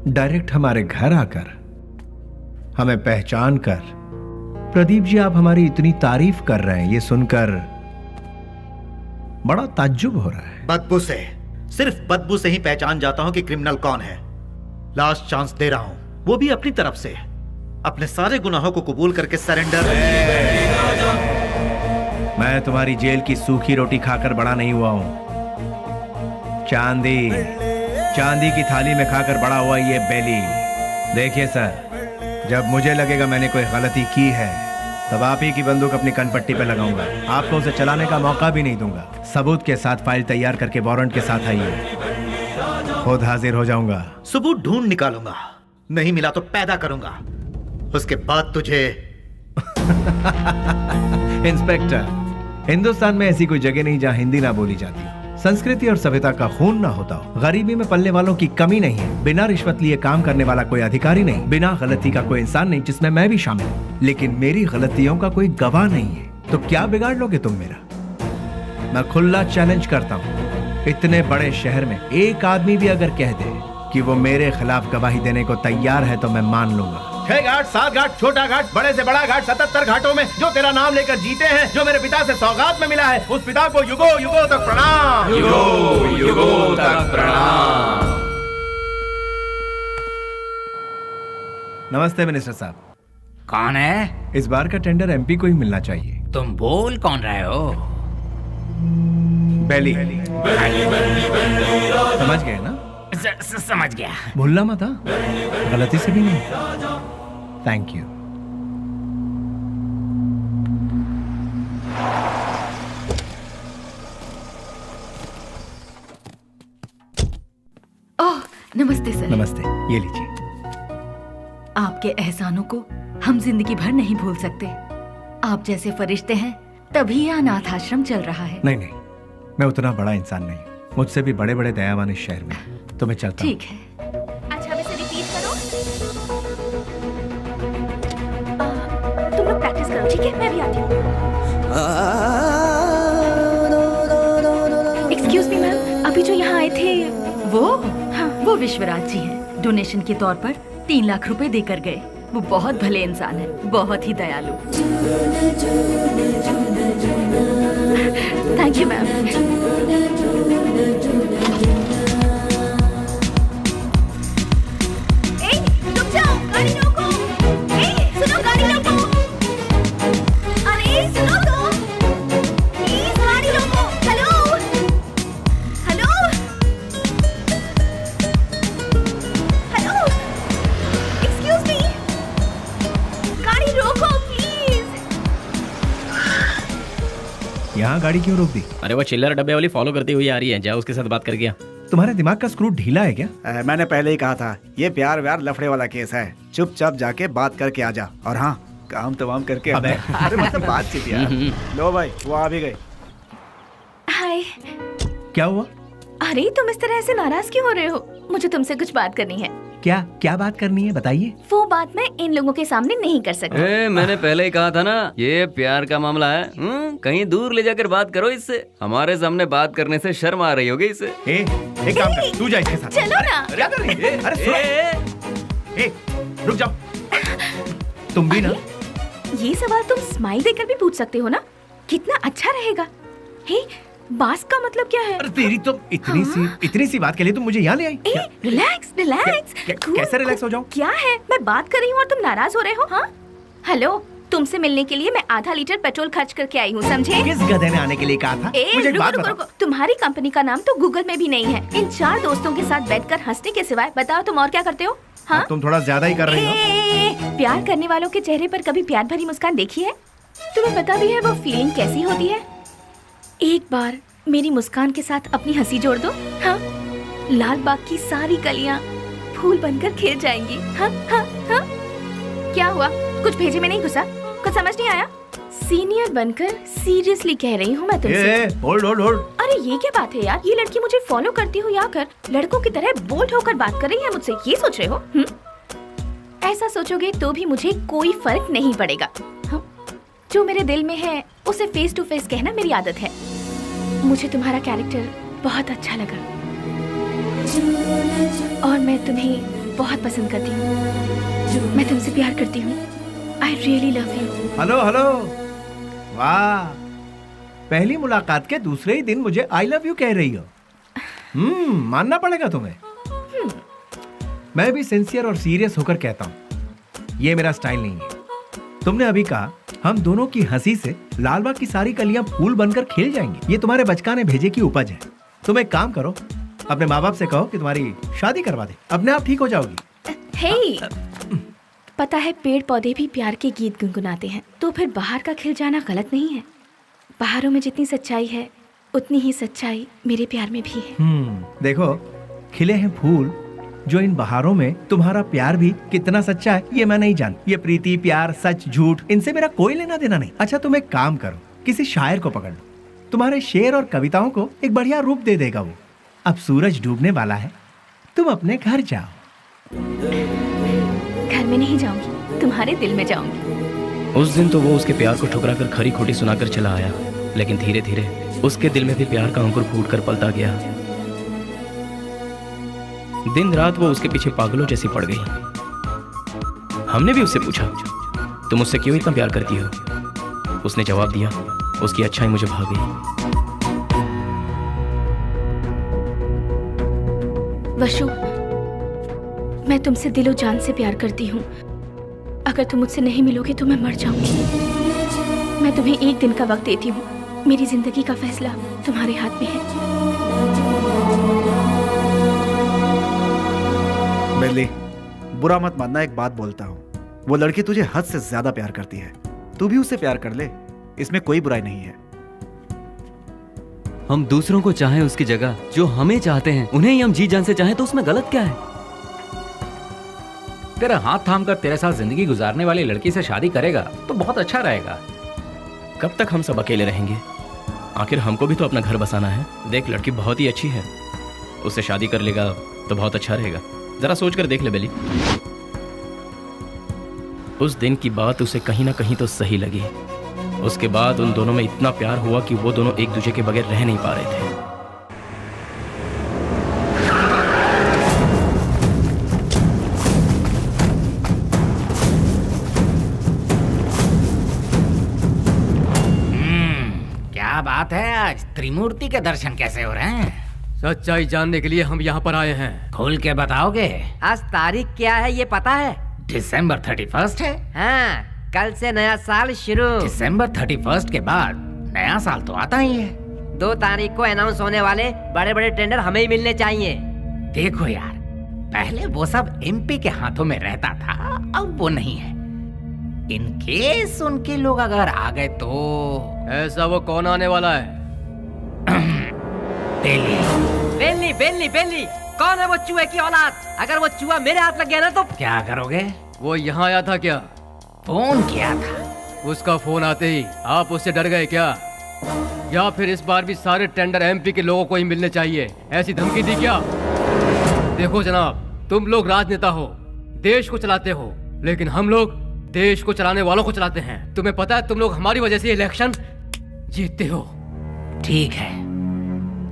डायरेक्ट हमारे घर आकर हमें पहचान कर। प्रदीप जी, आप हमारी इतनी तारीफ कर रहे हैं, ये सुनकर बड़ा ताज्जुब हो रहा है। बदबू से, सिर्फ बदबू से ही पहचान जाता हूं कि क्रिमिनल कौन है। लास्ट चांस दे रहा हूं, वो भी अपनी तरफ से। अपने सारे गुनाहों को कबूल करके सरेंडर। मैं तुम्हारी जेल की सूखी रोटी खाकर बड़ा नहीं हुआ हूं। चांदी की थाली में खाकर बड़ा हुआ ये बेली। देखिए सर, जब मुझे लगेगा मैंने कोई गलती की है तब आप ही की बंदूक अपनी कनपट्टी पे लगाऊंगा। आपको उसे चलाने का मौका भी नहीं दूंगा। सबूत के साथ फाइल तैयार करके वारंट के साथ आइए, खुद हाजिर हो जाऊंगा। सबूत ढूंढ निकालूंगा, नहीं मिला तो पैदा करूंगा, उसके बाद तुझे। इंस्पेक्टर, हिंदुस्तान में ऐसी कोई जगह नहीं जहां हिंदी ना बोली जाती हो, संस्कृति और सभ्यता का खून ना होता हो, गरीबी में पलने वालों की कमी नहीं है, बिना रिश्वत लिए काम करने वाला कोई अधिकारी नहीं, बिना गलती का कोई इंसान नहीं, जिसमें मैं भी शामिल हूं। लेकिन मेरी गलतियों का कोई गवाह नहीं है, तो क्या बिगाड़ लोगे तुम मेरा? मैं खुला चैलेंज करता हूं, इतने बड़े शहर में एक आदमी भी अगर कह दे कि वो मेरे खिलाफ गवाही देने को तैयार है तो मैं मान लूंगा। 6 घाट, 7 घाट, छोटा घाट, बड़े से बड़ा घाट, 77 घाटों में जो तेरा नाम लेकर जीते हैं, जो मेरे पिता से सौगात में मिला है, उस पिता को युगो युगो तक प्रणाम। युगो युगो तक प्रणाम। नमस्ते मिनिस्टर साहब। कौन है? इस बार का टेंडर एमपी को ही मिलना चाहिए। तुम बोल कौन रहे हो? बेली। समझ गए ना? समझ गया। भूलना मत, हाँ? गलती से भी नहीं। Thank you. ओह, नमस्ते सर। नमस्ते, ये लीजिए। आपके एहसानों को हम जिंदगी भर नहीं भूल सकते। आप जैसे फरिश्ते हैं तभी यह अनाथ आश्रम चल रहा है। नहीं नहीं, मैं उतना बड़ा इंसान नहीं, मुझसे भी बड़े बड़े दयावान इस शहर में, तो मैं चलता हूं। ठीक है। अच्छा, अब इसे रिपीट करो। तुम लोग प्रैक्टिस करो, ठीक है? मैं भी आती हूँ। एक्सक्यूज मी मैम, अभी जो यहाँ आए थे वो? हाँ, वो विश्वराज जी हैं। डोनेशन के तौर पर 3 लाख रुपए देकर गए। वो बहुत भले इंसान है, बहुत ही दयालु। Thank you ma'am. यहाँ गाड़ी क्यों रोक दी? अरे वो चिल्लर डब्बे वाली फॉलो करती हुई आ रही है, जाओ उसके साथ बात करके आ। तुम्हारे दिमाग का स्क्रू ढीला है क्या? मैंने पहले ही कहा था, ये प्यार व्यार लफड़े वाला केस है। चुपचाप जाके बात करके आ जा, और हाँ, काम तमाम करके। अबे अरे मतलब बातचीत यार। लो भाई, वो आ भी गए। हाय। क्या हुआ? अरे तुम इस तरह से नाराज क्यों हो रहे हो? मुझे तुमसे कुछ बात करनी है। क्या बात करनी है, बताइए। वो बात मैं इन लोगों के सामने नहीं कर सकती। मैंने पहले ही कहा था ना, ये प्यार का मामला है। कहीं दूर ले जाकर बात करो इससे। हमारे सामने बात करने से शर्म आ रही होगी इसे। एक काम कर, तू जा इसके साथ। चलो ना। क्या कर रही है? अरे सुनो, रुक जाओ। तुम भी ना। ये सवाल तुम स्माइल देकर भी पूछ सकते हो ना? कितना अच्छा रहेगा। हे, बास का मतलब क्या है? अरे तेरी तो इतनी सी बात के लिए तुम मुझे यहाँ ले आई। रिलैक्स। कैसे रिलैक्स हो जाऊं? क्या है? मैं बात कर रही हूँ और तुम नाराज हो रहे हो? हाँ? हेलो, तुमसे मिलने के लिए मैं आधा लीटर पेट्रोल खर्च करके आई हूँ, समझे? किस गधे ने आने के लिए कहा था? मुझे एक बात बताओ। रुको। तुम्हारी कंपनी का नाम तो गूगल में भी नहीं है। इन 4 दोस्तों के साथ बैठकर हंसने के सिवाय बताओ तुम और क्या करते हो? हाँ, तुम थोड़ा ज्यादा ही कर रही हो। प्यार करने वालों के चेहरे पर कभी प्यार भरी मुस्कान देखी है? तुम्हें पता भी है वो फीलिंग कैसी होती है? एक बार मेरी मुस्कान के साथ अपनी हंसी जोड़ दो। हाँ, लाल बाग की सारी कलियां फूल बनकर खिल जाएंगी। हाँ हाँ हाँ। क्या हुआ? कुछ भेजे में नहीं घुसा? कुछ समझ नहीं आया? सीनियर बनकर सीरियसली कह रही हूँ मैं तुमसे। Hold hold hold. अरे ये क्या बात है यार? ये लड़की मुझे फॉलो करती हो या कर लड़कों की तरह बोल्ड होकर बात कर रही है मुझसे, ये सोच रहे हो? ऐसा सोचोगे तो भी मुझे कोई फर्क नहीं पड़ेगा। जो मेरे दिल में है उसे फेस टू फेस कहना मेरी आदत है। मुझे तुम्हारा कैरेक्टर बहुत अच्छा लगा और मैं तुम्हें बहुत पसंद करती हूँ। मैं तुमसे प्यार करती हूँ। I really love you. Hello hello, वाह, पहली मुलाकात के दूसरे ही दिन मुझे I love you कह रही हो। मानना पड़ेगा तुम्हें। मैं भी सिंसियर और सीरियस होकर कहता हूँ, ये मेरा स्टाइल नहीं है। तुमने अभी कहा हम दोनों की हंसी से लालबाग की सारी कलियां फूल बनकर खिल जाएंगी। ये तुम्हारे बचकाने भेजे की उपज है। तुम एक काम करो, अपने माँ बाप से कहो कि तुम्हारी शादी करवा दे, अपने आप ठीक हो जाओगी। हे, पता है पेड़ पौधे भी प्यार के गीत गुनगुनाते हैं, तो फिर बाहर का खिल जाना गलत नहीं है। बाहरों में जितनी सच्चाई है उतनी ही सच्चाई मेरे प्यार में भी है। देखो, खिले हैं फूल जो इन बहारों में तुम्हारा प्यार भी कितना सच्चा है ये मैं नहीं जानती। ये प्रीति, प्यार, सच, झूठ, इनसे मेरा कोई लेना देना नहीं। अच्छा तुम एक काम करो, किसी शायर को पकड़ लो, तुम्हारे शेर और कविताओं को एक बढ़िया रूप दे देगा वो। अब सूरज डूबने वाला है, तुम अपने घर जाओ। घर में नहीं जाऊंगी, तुम्हारे दिल में जाऊंगी। उस दिन तो वो उसके प्यार को ठुकरा कर खरी खोटी सुनाकर चला आया, लेकिन धीरे धीरे उसके दिल में भी प्यार का अंकुर फूट कर पलता गया। दिन रात वो उसके पीछे पागलों जैसी पड़ गई। हमने भी उससे पूछा, तुम उससे क्यों इतना प्यार करती हो? उसने जवाब दिया, उसकी अच्छाई मुझे भा गई। वशु, मैं तुमसे दिलो जान से प्यार करती हूँ। अगर तुम मुझसे नहीं मिलोगे तो मैं मर जाऊंगी। मैं तुम्हें एक दिन का वक्त देती हूँ। मेरी जिंदगी का फैसला तुम्हारे हाथ में है। बेली, बुरा मत मानना, एक बात बोलता हूँ, वो लड़की तुझे हद से ज्यादा प्यार करती है। तू भी उससे प्यार कर ले, इसमें कोई बुराई नहीं है। हम दूसरों को चाहें उसकी जगह जो हमें चाहते हैं, उन्हें ही हम जी जान से चाहें तो उसमें गलत क्या है? तेरा हाथ थाम कर तेरे साथ जिंदगी गुजारने वाली लड़की से शादी करेगा तो बहुत अच्छा रहेगा। कब तक हम सब अकेले रहेंगे? आखिर हमको भी तो अपना घर बसाना है। देख, लड़की बहुत ही अच्छी है, उससे शादी कर लेगा तो बहुत अच्छा रहेगा। जरा सोच कर देख ले बेली। उस दिन की बात उसे कहीं ना कहीं तो सही लगी। उसके बाद उन दोनों में इतना प्यार हुआ कि वो दोनों एक दूसरे के बगैर रह नहीं पा रहे थे। क्या बात है, आज त्रिमूर्ति के दर्शन कैसे हो रहे हैं? सच्चाई जानने के लिए हम यहाँ पर आए हैं। खोल के बताओगे? आज तारीख क्या है ये पता है? दिसंबर 31 है। हाँ, कल से नया साल शुरू। दिसंबर 31 के बाद नया साल तो आता ही है। 2 तारीख को अनाउंस होने वाले बड़े बड़े टेंडर हमें ही मिलने चाहिए। देखो यार, पहले वो सब एमपी के हाथों में रहता था, अब वो नहीं है। इन केस उनके लोग अगर आ गए तो। ऐसा वो कौन आने वाला है? बेली। बेली बेली बेली, कौन है वो चूहे की औलाद? अगर वो चूहा मेरे हाथ लग गया ना तो क्या करोगे? वो यहाँ आया था क्या? फोन किया था। उसका फोन आते ही आप उससे डर गए क्या? या फिर इस बार भी सारे टेंडर एमपी के लोगों को ही मिलने चाहिए, ऐसी धमकी दी क्या? देखो जनाब, तुम लोग राजनेता हो, देश को चलाते हो, लेकिन हम लोग देश को चलाने वालों को चलाते हैं। तुम्हें पता है तुम लोग हमारी वजह से इलेक्शन जीतते हो। ठीक है,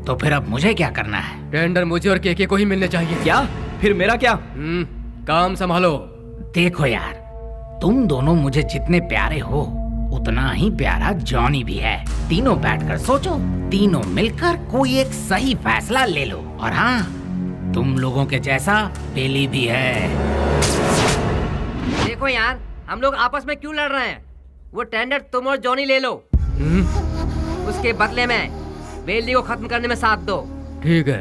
तो फिर अब मुझे क्या करना है? टेंडर मुझे और केके को ही मिलने चाहिए। क्या? फिर मेरा क्या? काम संभालो। देखो यार, तुम दोनों मुझे जितने प्यारे हो उतना ही प्यारा जॉनी भी है। तीनों बैठकर सोचो, तीनों मिलकर कोई एक सही फैसला ले लो। और हाँ, तुम लोगों के जैसा बेली भी है। देखो यार, हम लोग आपस में क्यों लड़ रहे हैं? वो टेंडर तुम और जॉनी ले लो। उसके बदले में बेली को खत्म करने में साथ दो। ठीक है।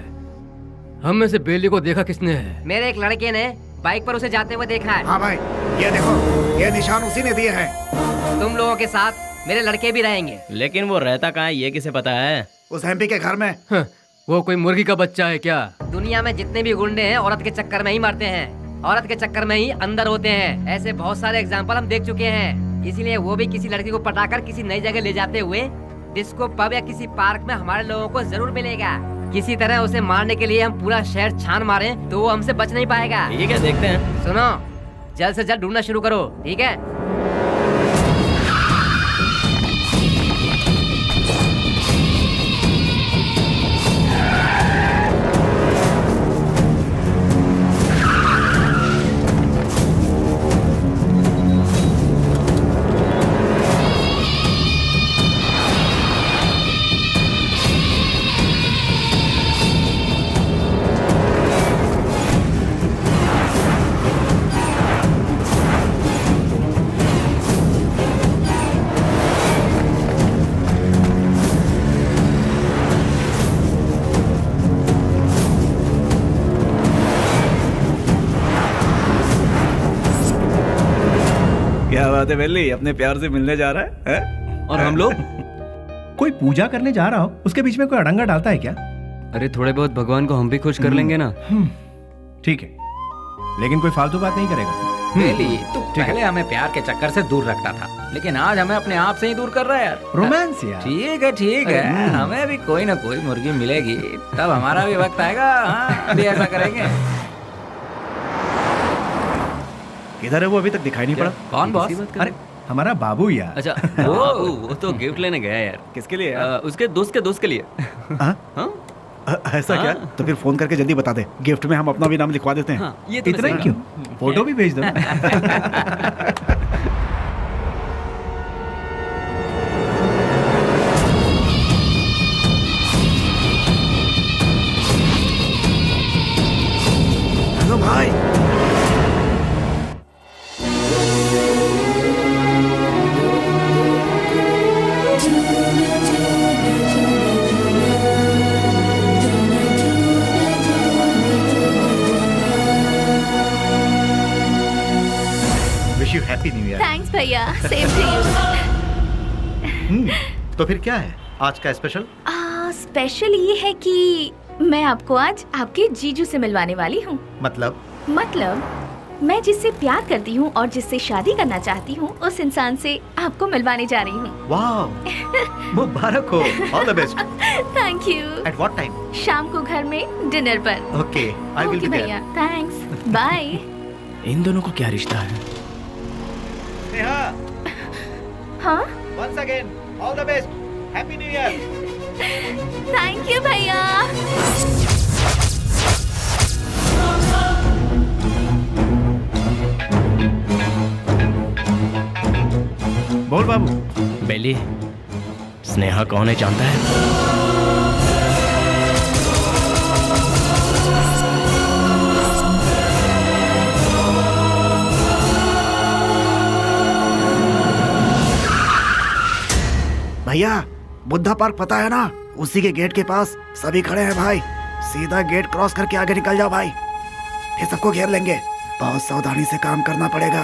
हम में से बेली को देखा किसने है? मेरे एक लड़के ने बाइक पर उसे जाते हुए देखा है। हाँ भाई, ये देखो, ये निशान उसी ने दिए हैं। तुम लोगों के साथ मेरे लड़के भी रहेंगे। लेकिन वो रहता कहाँ है ये किसे पता है? उस एमपी के घर में। वो कोई मुर्गी का बच्चा है क्या? दुनिया में जितने भी गुंडे हैं औरत के चक्कर में ही मरते हैं, औरत के चक्कर में ही अंदर होते हैं। ऐसे बहुत सारे एग्जाम्पल हम देख चुके हैं। इसीलिए वो भी किसी लड़की को पटाकर किसी नई जगह ले जाते हुए डिस्को पब या किसी पार्क में हमारे लोगों को जरूर मिलेगा। किसी तरह उसे मारने के लिए हम पूरा शहर छान मारें तो वो हमसे बच नहीं पाएगा। ठीक है, देखते हैं। सुनो, जल्द से जल्द ढूंढना शुरू करो, ठीक है? क्या बात है बेली, अपने प्यार से मिलने जा रहा है? और हम लोग कोई पूजा करने जा रहा हो, उसके बीच में कोई अड़ंगा डालता है क्या? अरे थोड़े बहुत भगवान को हम भी खुश कर लेंगे ना। ठीक है, लेकिन कोई फालतू बात नहीं करेगा। बेली, तू पहले हमें प्यार के चक्कर से दूर रखता था, लेकिन आज हमें अपने आप से ही दूर कर रहा है यार। रोमांस यार। ठीक है, हमें भी कोई ना कोई मुर्गी मिलेगी, तब हमारा भी वक्त आएगा। हाँ, अभी ऐसा करेंगे। किधर है वो? अभी तक दिखाई नहीं पड़ा। कौन बॉस? अरे हमारा बाबू यार। अच्छा, वो तो गिफ्ट लेने गया यार। किसके लिए? उसके दोस्त के लिए। ऐसा क्या? तो फिर फोन करके जल्दी बता दे, गिफ्ट में हम अपना भी नाम लिखवा देते हैं। ये तो इतना ही क्यों? फोटो भी भेज दो। हेलो भाई। Wish you happy new year. Thanks भैया, सेम टू यू। तो फिर क्या है आज का स्पेशल? स्पेशल ये है कि मैं आपको आज आपके जीजू से मिलवाने वाली हूँ। मतलब मैं जिससे प्यार करती हूँ और जिससे शादी करना चाहती हूँ, उस इंसान से आपको मिलवाने जा रही हूँ। वाह, मुबारक हो। All the best. Thank you. At what time? शाम को घर में डिनर पर। Okay, I will be there. भैया, थैंक्स, बाय। इन दोनों को क्या रिश्ता है? नेहा, हाँ, once again all the best, happy new year. Thank you भैया। बोल बाबू। बेली, स्नेहा कौन है जानता है? भैया, बुद्धा पार्क पता है ना? उसी के गेट के पास सभी खड़े हैं भाई। सीधा गेट क्रॉस करके आगे निकल जाओ भाई, फिर सबको घेर लेंगे। बहुत सावधानी से काम करना पड़ेगा।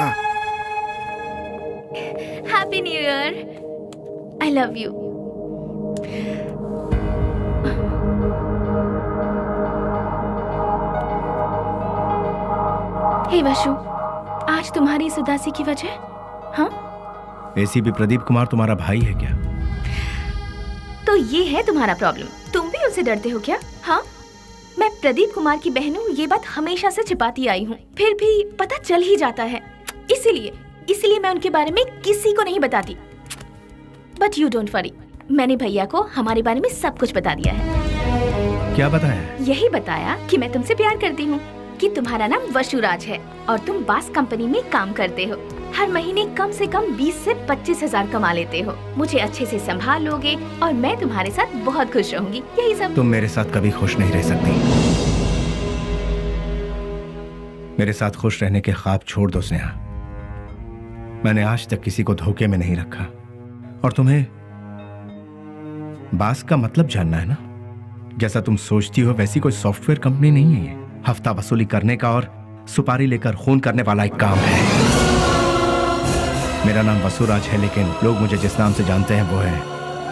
Happy new year. I love you. Hey Vasu, आज तुम्हारी इस उदासी की वजह? हाँ, एसीपी प्रदीप कुमार तुम्हारा भाई है क्या? तो ये है तुम्हारा प्रॉब्लम। तुम भी उनसे डरते हो क्या? हाँ, मैं प्रदीप कुमार की बहन हूँ, ये बात हमेशा से छिपाती आई हूँ, फिर भी पता चल ही जाता है। इसीलिए मैं उनके बारे में किसी को नहीं बताती। बट यू डोंट वरी, मैंने भैया को हमारे बारे में सब कुछ बता दिया है। क्या बताया? यही बताया कि मैं तुमसे प्यार करती हूँ, कि तुम्हारा नाम वशुराज है और तुम बास कंपनी में काम करते हो। हर महीने कम से कम 20 से 25 हजार कमा लेते हो। मुझे अच्छे से संभाल लोगे और मैं तुम्हारे साथ बहुत खुश रहूंगी। यही सब। तुम मेरे साथ कभी खुश नहीं रह सकती। मेरे साथ खुश रहने के ख्वाब छोड़ दो स्नेहा। मैंने आज तक किसी को धोखे में नहीं रखा। और तुम्हें बास का मतलब जानना है ना? जैसा तुम सोचती हो वैसी कोई सॉफ्टवेयर कंपनी नहीं है ये। हफ्ता वसूली करने का और सुपारी लेकर खून करने वाला एक काम है। मेरा नाम वसुराज है, लेकिन लोग मुझे जिस नाम से जानते हैं वो है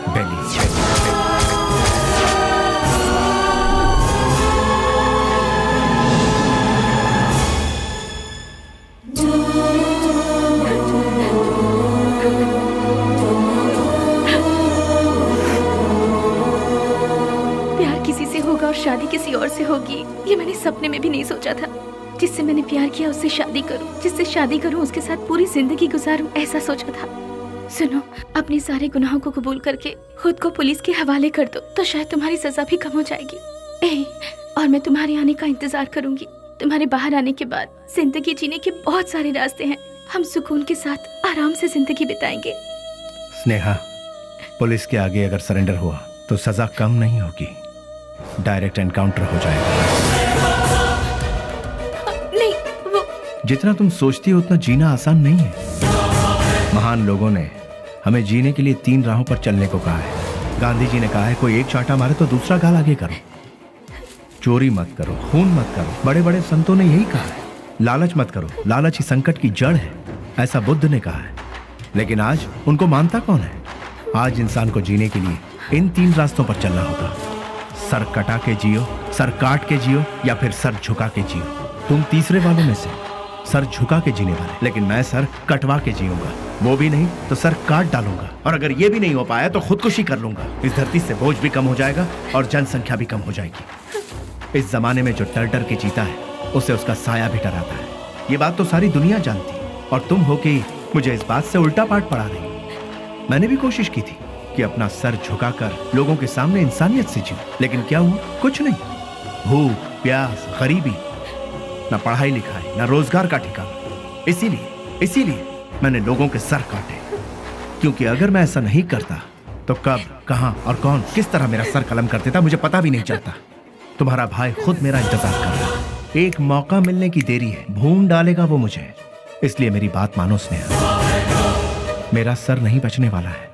बेली। प्यार किसी से होगा और शादी किसी और से होगी, ये मैंने सपने में भी नहीं सोचा था। जिससे मैंने प्यार किया उससे शादी करूं, जिससे शादी करूं उसके साथ पूरी जिंदगी गुजारूं, ऐसा सोचा था। सुनो, अपने सारे गुनाहों को कबूल करके खुद को पुलिस के हवाले कर दो तो शायद तुम्हारी सजा भी कम हो जाएगी। और मैं तुम्हारे आने का इंतजार करूंगी। तुम्हारे बाहर आने के बाद जिंदगी जीने के बहुत सारे रास्ते हैं। हम सुकून के साथ आराम से जिंदगी बिताएंगे। स्नेहा, पुलिस के आगे अगर सरेंडर हुआ तो सजा कम नहीं होगी, डायरेक्ट एनकाउंटर हो जाएगा। नहीं, वो जितना तुम सोचती हो उतना जीना आसान नहीं है। महान लोगों ने हमें जीने के लिए 3 राहों पर चलने को कहा है। गांधी जी ने कहा है कोई एक चांटा मारे तो दूसरा गाल आगे करो, चोरी मत करो, खून मत करो। बड़े बड़े संतों ने यही कहा है। लालच मत करो, लालच ही संकट की जड़ है, ऐसा बुद्ध ने कहा है। लेकिन आज उनको मानता कौन है? आज इंसान को जीने के लिए इन 3 रास्तों पर चलना होगा। सर कटा के जियो, सर काट के जियो, या फिर सर झुका के जियो। तुम तीसरे वालों में से सर झुका के जीने वाले, लेकिन मैं सर कटवा के जीऊंगा। वो भी नहीं तो सर काट डालूंगा, और अगर ये भी नहीं हो पाया तो खुदकुशी कर लूंगा। इस धरती से बोझ भी कम हो जाएगा और जनसंख्या भी कम हो जाएगी। इस जमाने में जो डर डर के जीता है उसे उसका साया भी डराता है। ये बात तो सारी दुनिया जानती, और तुम हो कि मुझे इस बात से उल्टा पाठ पढ़ा रही। मैंने भी कोशिश की थी कि अपना सर झुकाकर लोगों के सामने इंसानियत से जीऊं, लेकिन क्या हुआ? कुछ नहीं। भूख, प्यास, गरीबी, ना पढ़ाई लिखाई, ना रोजगार का ठिकाना। इसीलिए मैंने लोगों के सर काटे, क्योंकि अगर मैं ऐसा नहीं करता तो कब, कहां और कौन किस तरह मेरा सर कलम कर देता मुझे पता भी नहीं चलता। तुम्हारा भाई खुद मेरा इंतजार कर रहा है। एक मौका मिलने की देरी है, भून डालेगा वो मुझे। इसलिए मेरी बात मानो स्नेहा, मेरा सर नहीं बचने वाला है।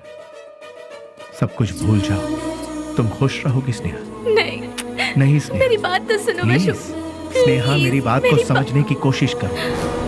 सब कुछ भूल जाओ, तुम खुश रहोगी स्नेहा। नहीं स्नेहा, मेरी बात तो सुनो। मैं स्नेहा, मेरी बात को समझने की कोशिश करो।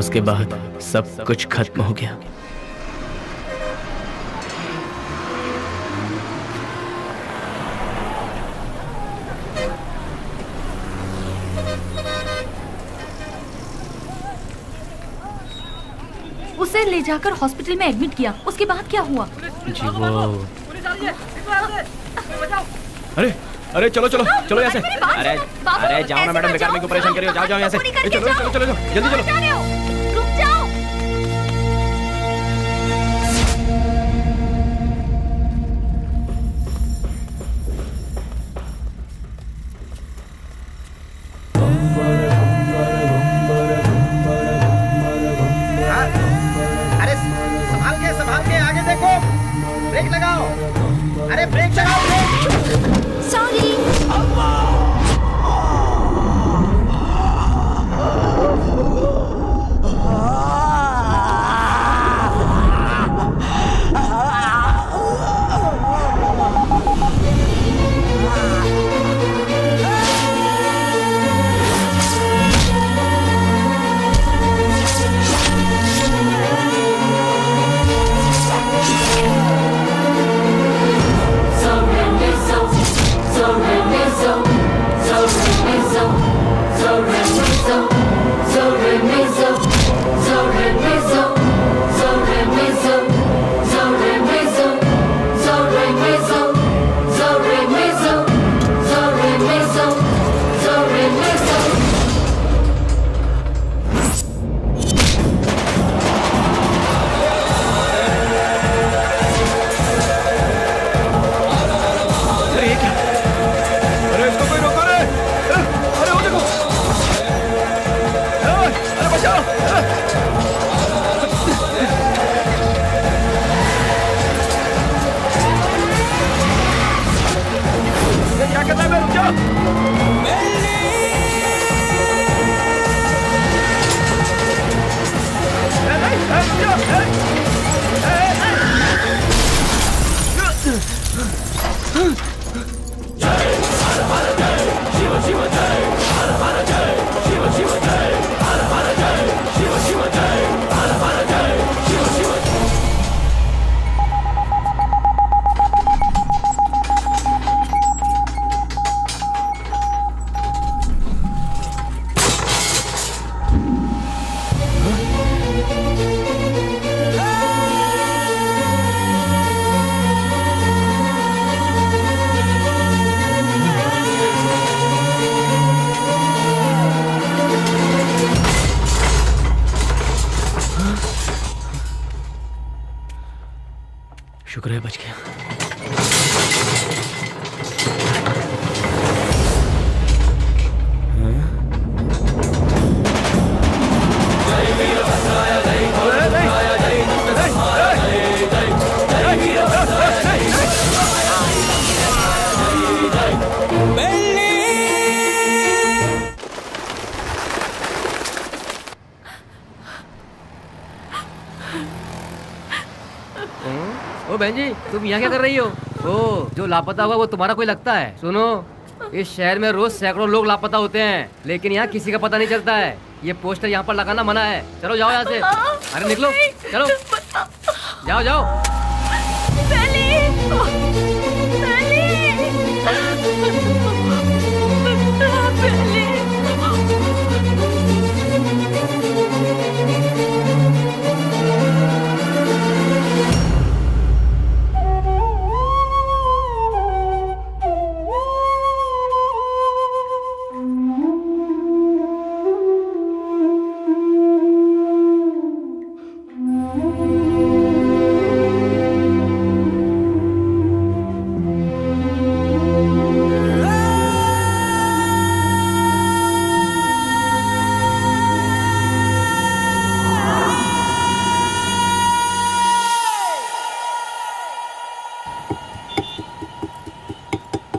उसके बाद सब कुछ खत्म हो गया। उसे ले जाकर हॉस्पिटल में एडमिट किया, उसके बाद क्या हुआ? जी वो अरे अरे चलो चलो चलो यहाँ से। अरे अरे जाओ ना मैडम, बेकार में क्यों परेशान कर रही हो? जाओ जाओ यहाँ से। चलो चलो चलो जल्दी चलो। रुक जाओ। अरे संभाल के आगे देखो, ब्रेक लगाओ। अरे ब्रेक लगाओ। सॉरी। शुक्र है बच गया। ओ बहन जी, तुम यहाँ क्या कर रही हो? ओ, जो लापता हुआ वो तुम्हारा कोई लगता है? सुनो, इस शहर में रोज सैकड़ों लोग लापता होते हैं, लेकिन यहाँ किसी का पता नहीं चलता है। ये पोस्टर यहाँ पर लगाना मना है। चलो जाओ यहाँ से। अरे निकलो, चलो जाओ जाओ।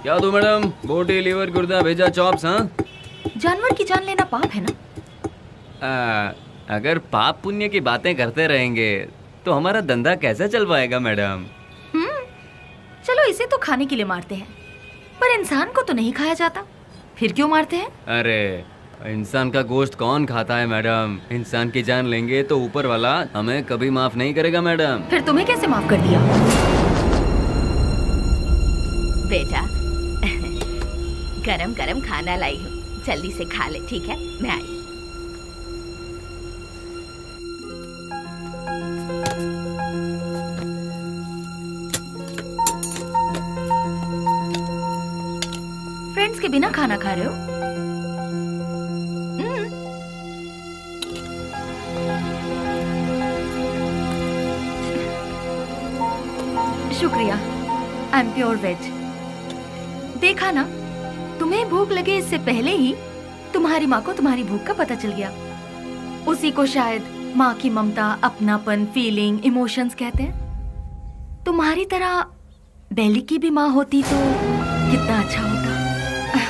क्या दो मैडम? बोटी, लीवर, गुर्दा, भेजा, चॉप्स। हाँ, जानवर की जान लेना पाप है ना? अगर पाप पुण्य की बातें करते रहेंगे तो हमारा धंधा कैसे चल पाएगा मैडम? चलो इसे तो खाने के लिए मारते हैं, पर इंसान को तो नहीं खाया जाता। फिर क्यों मारते हैं? अरे इंसान का गोश्त कौन खाता है मैडम? इंसान की जान लेंगे तो ऊपर वाला हमें कभी माफ नहीं करेगा मैडम। फिर तुम्हें कैसे माफ कर दिया? बेटा गरम गरम खाना लाई हूँ, जल्दी से खा ले, ठीक है? मैं आई। फ्रेंड्स के बिना खाना खा रहे हो? शुक्रिया, आई एम प्योर वेज। देखा ना, तुम्हें भूख लगे इससे पहले ही तुम्हारी माँ को तुम्हारी भूख का पता चल गया। उसी को शायद माँ की ममता, अपनापन, फीलिंग, इमोशंस कहते हैं। तुम्हारी तरह बेली की भी माँ होती तो कितना अच्छा होता।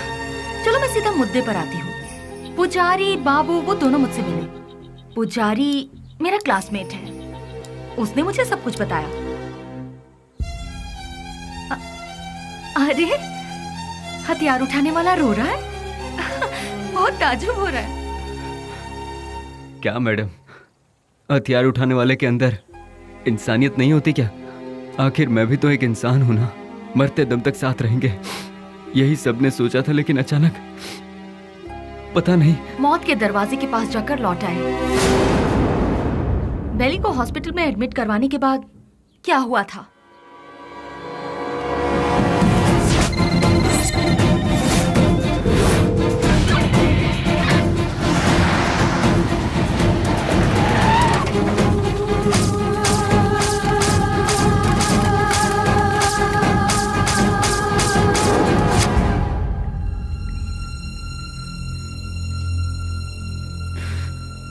चलो मैं सीधा मुद्दे पर आती हूँ। पुजारी बाबू वो दोनों मुझसे मिले। पुजारी मेरा क्लासमेट है, उसने मुझे सब कुछ बताया। अरे हथियार उठाने वाला रो रहा है। बहुत ताज्जुब हो रहा है। क्या मैडम, हथियार उठाने वाले के अंदर इंसानियत नहीं होती क्या? आखिर मैं भी तो एक इंसान हूं ना। मरते दम तक साथ रहेंगे, यही सबने सोचा था, लेकिन अचानक पता नहीं। मौत के दरवाजे के पास जाकर लौट आए। बेली को हॉस्पिटल में एडमिट करवाने के बाद क्या हुआ था?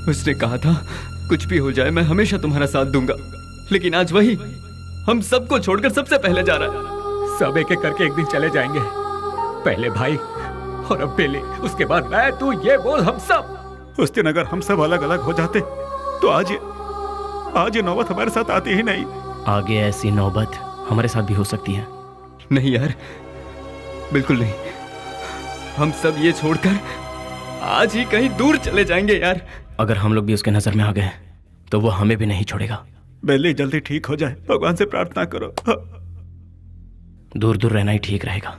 उसने कहा था कुछ भी हो जाए मैं हमेशा तुम्हारा साथ दूंगा, लेकिन आज वही हम सबको छोड़कर सबसे पहले जा रहा है। सब एक एक करके एक दिन चले जाएंगे। पहले भाई और अब बेली, उसके बाद मैं, तू, ये बोल हम सब। उस दिन अगर हम सब अलग अलग हो जाते तो आज ये नौबत हमारे साथ आती ही नहीं। आगे ऐसी नौबत हमारे साथ भी हो सकती है। नहीं यार, बिल्कुल नहीं। हम सब ये छोड़कर आज ही कहीं दूर चले जाएंगे यार। अगर हम लोग भी उसके नजर में आ गए तो वो हमें भी नहीं छोड़ेगा। बेली जल्दी ठीक हो जाए, भगवान से प्रार्थना करो। दूर दूर रहना ही ठीक रहेगा।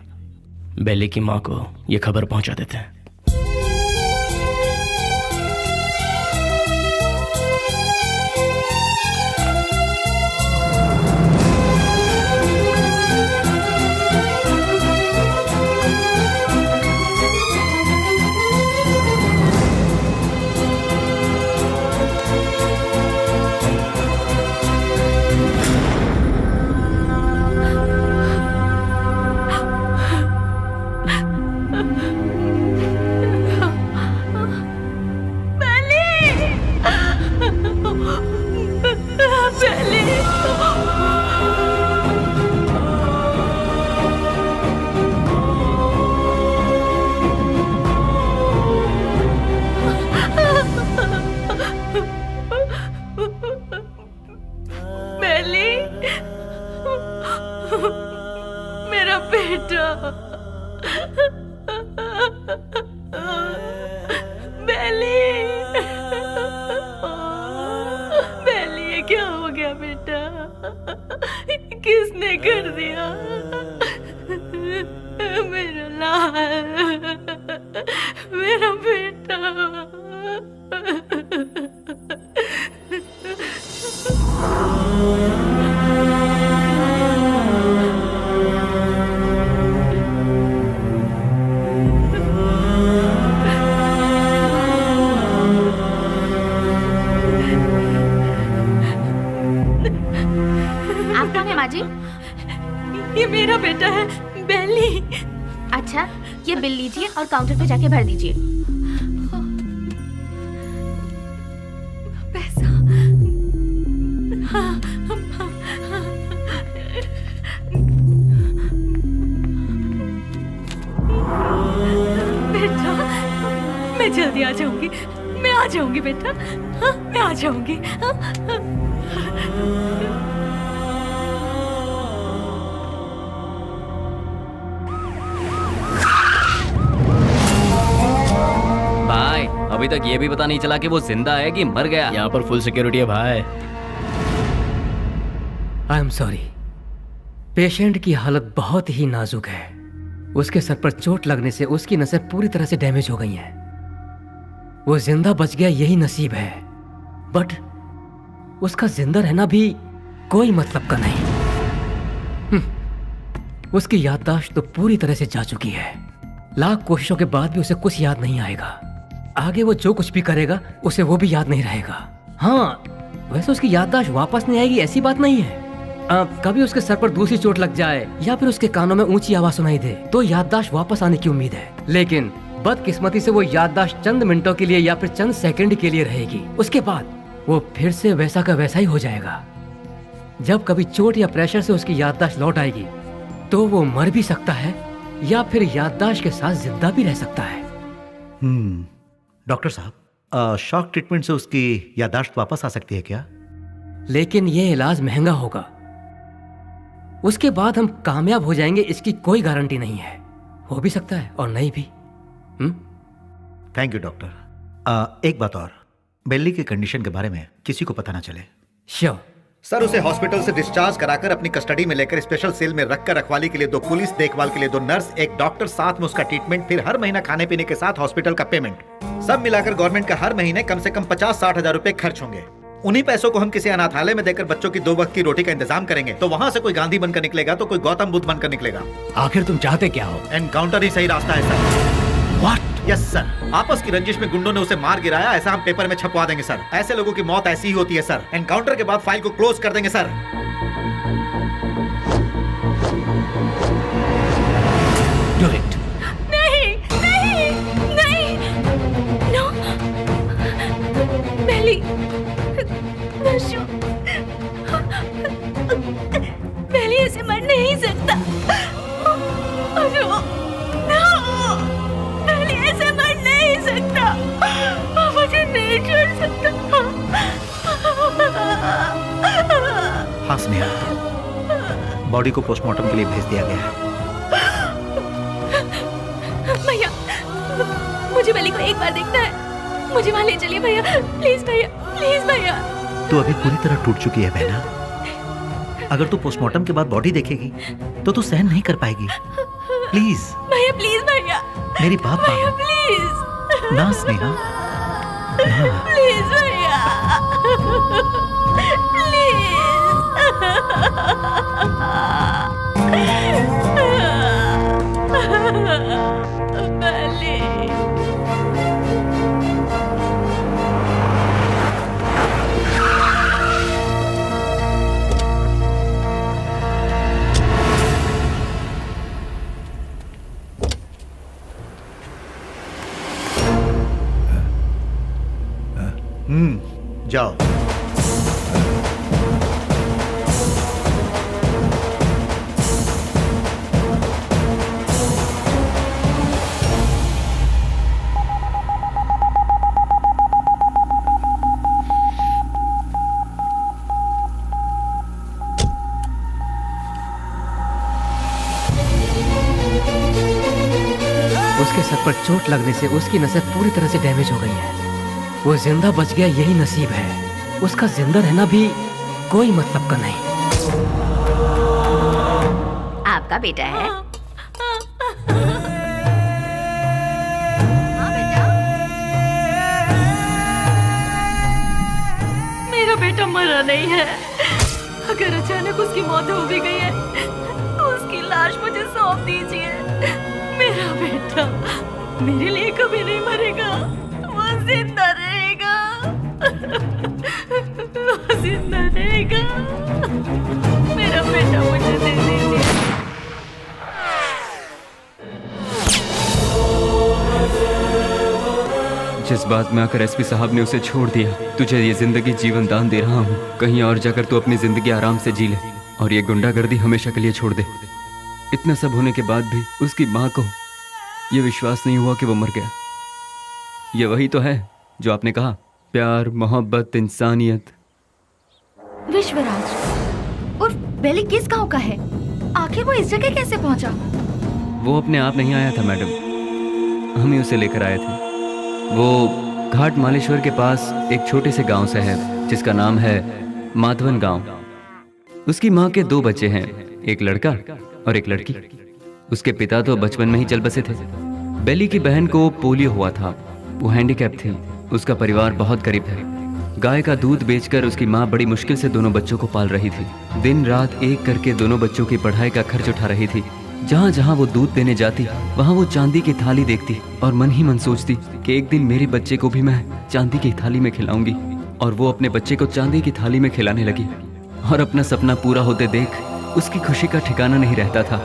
बेली की माँ को ये खबर पहुंचा देते हैं। मेरा बेटा बेली, बेली ये क्या हो गया बेटा? किसने कर दिया? मेरा लाल, मेरा बेटा। जी, ये मेरा बेटा है बेली। अच्छा, ये बिल लीजिए और काउंटर पे जाके भर दीजिए। पैसा? बेटा, मैं जल्दी आ जाऊंगी, मैं आ जाऊंगी बेटा, मैं आ जाऊंगी। बाय। अभी तक ये भी पता नहीं चला कि वो जिंदा है कि मर गया। यहाँ पर फुल सिक्योरिटी है भाई। आई एम सॉरी, पेशेंट की हालत बहुत ही नाजुक है। उसके सर पर चोट लगने से उसकी नसें पूरी तरह से डैमेज हो गई हैं। वो जिंदा बच गया यही नसीब है, बट उसका जिंदा रहना भी कोई मतलब का नहीं। उसकी याददाश्त तो पूरी तरह से जा चुकी है। लाख कोशिशों के बाद भी उसे कुछ याद नहीं आएगा। आगे वो जो कुछ भी करेगा उसे वो भी याद नहीं रहेगा। हाँ, वैसे उसकी याददाश्त वापस नहीं आएगी ऐसी बात नहीं है। कभी उसके सर पर दूसरी चोट लग जाए या फिर उसके कानों में ऊंची आवाज सुनाई दे तो याददाश्त वापस आने की उम्मीद है, लेकिन बदकिस्मती से वो याददाश्त चंद मिनटों के लिए या फिर चंद सेकंड के लिए रहेगी। उसके बाद वो फिर से वैसा का वैसा ही हो जाएगा। जब कभी चोट या प्रेशर से उसकी याददाश्त लौट आएगी तो वो मर भी सकता है या फिर याददाश्त के साथ जिंदा भी रह सकता है। डॉक्टर साहब, शॉक ट्रीटमेंट से उसकी याददाश्त वापस आ सकती है क्या? लेकिन ये इलाज महंगा होगा। उसके बाद हम कामयाब हो जाएंगे इसकी कोई गारंटी नहीं है। हो भी सकता है और नहीं भी। Thank you doctor. एक बात और, बेली की कंडीशन के बारे में किसी को पता ना चले। श्योर सर, उसे हॉस्पिटल से डिस्चार्ज कराकर अपनी कस्टडी में लेकर स्पेशल सेल में रखकर रखवाली के लिए 2 पुलिस, देखभाल के लिए 2 नर्स, एक डॉक्टर, साथ में उसका ट्रीटमेंट, फिर हर महीना खाने पीने के साथ हॉस्पिटल का पेमेंट, सब मिलाकर गवर्नमेंट का हर महीने कम से कम 50-60 हजार रुपए खर्च होंगे। उन्हीं पैसों को हम किसी अनाथालय में देकर बच्चों की 2 वक्त की रोटी का इंतजाम करेंगे तो वहाँ से कोई गांधी बनकर निकलेगा तो कोई गौतम बुद्ध बनकर निकलेगा। आखिर तुम चाहते क्या हो? एनकाउंटर ही सही रास्ता है सर। व्हाट? यस सर, आपस की रंजिश में गुंडों ने उसे मार गिराया, ऐसा हम पेपर में छपवा देंगे सर। ऐसे लोगों की मौत ऐसी ही होती है सर। एनकाउंटर के बाद फाइल को क्लोज कर देंगे सर। Do it. नहीं नहीं नहीं, नो बेली, बेली ऐसे मर नहीं सकता। बेली ऐसे मर नहीं सकता। मुझे नहीं छोड़ सकता। हाँ स्नेहा, बॉडी को पोस्टमार्टम के लिए भेज दिया गया है। भैया, मुझे बेली को एक बार देखना है। मुझे वहाँ ले चलिए भैया, प्लीज भैया, प्लीज भैया। तू अभी पूरी तरह टूट चुकी है बहना। अगर तू पोस्टमार्टम के बाद बॉडी देखेगी तो तू सहन नहीं कर पाएगी। प्लीज भैया, प्लीज भैया, मेरी बात भैया मानो प्लीज ना स्नेहा, ना। प्लीज भैया, जाओ। उसके सर पर चोट लगने से उसकी नसें पूरी तरह से डैमेज हो गई हैं। वो जिंदा बच गया यही नसीब है। उसका जिंदा रहना भी कोई मतलब का नहीं। आपका बेटा है? मेरा बेटा मरा नहीं है। अगर अचानक उसकी मौत हो भी गई है तो उसकी लाश मुझे सौंप दीजिए। मेरा बेटा मेरे लिए कभी नहीं मरेगा, वो जिंदा रहेगा, वो जिंदा रहेगा। मेरा बेटा मुझे दे दीजिए। जिस बात में आकर एसपी साहब ने उसे छोड़ दिया, तुझे ये जिंदगी जीवन दान दे रहा हूँ। कहीं और जाकर तू अपनी जिंदगी आराम से जी ले और ये गुंडागर्दी हमेशा के लिए छोड़ दे। इतना सब होने के बाद भी उसकी माँ को ये विश्वास नहीं हुआ कि वो मर गया। ये वही तो है जो आपने कहा, प्यार, मोहब्बत, इंसानियत। विश्वराज और बेली किस गांव का है? आखिर वो इस जगह कैसे पहुंचा? वो अपने आप नहीं आया था मैडम, हम ही उसे लेकर आए थे। वो घाट मालेश्वर के पास एक छोटे से गांव से है जिसका नाम है माधवन गांव। उसकी माँ के 2 बच्चे हैं, एक लड़का और एक लड़की। उसके पिता तो बचपन में ही चल बसे थे। बेली की बहन को पोलियो हुआ था, वो हैंडीकैप थी। उसका परिवार बहुत गरीब है। गाय का दूध बेचकर उसकी माँ बड़ी मुश्किल से दोनों बच्चों को पाल रही थी। दिन रात एक करके दोनों बच्चों की पढ़ाई का खर्च उठा रही थी। जहाँ जहाँ वो दूध देने जाती वहाँ वो चांदी की थाली देखती और मन ही मन सोचती कि एक दिन मेरे बच्चे को भी मैं चांदी की थाली में खिलाऊंगी। और वो अपने बच्चे को चांदी की थाली में खिलाने लगी और अपना सपना पूरा होते देख उसकी खुशी का ठिकाना नहीं रहता था।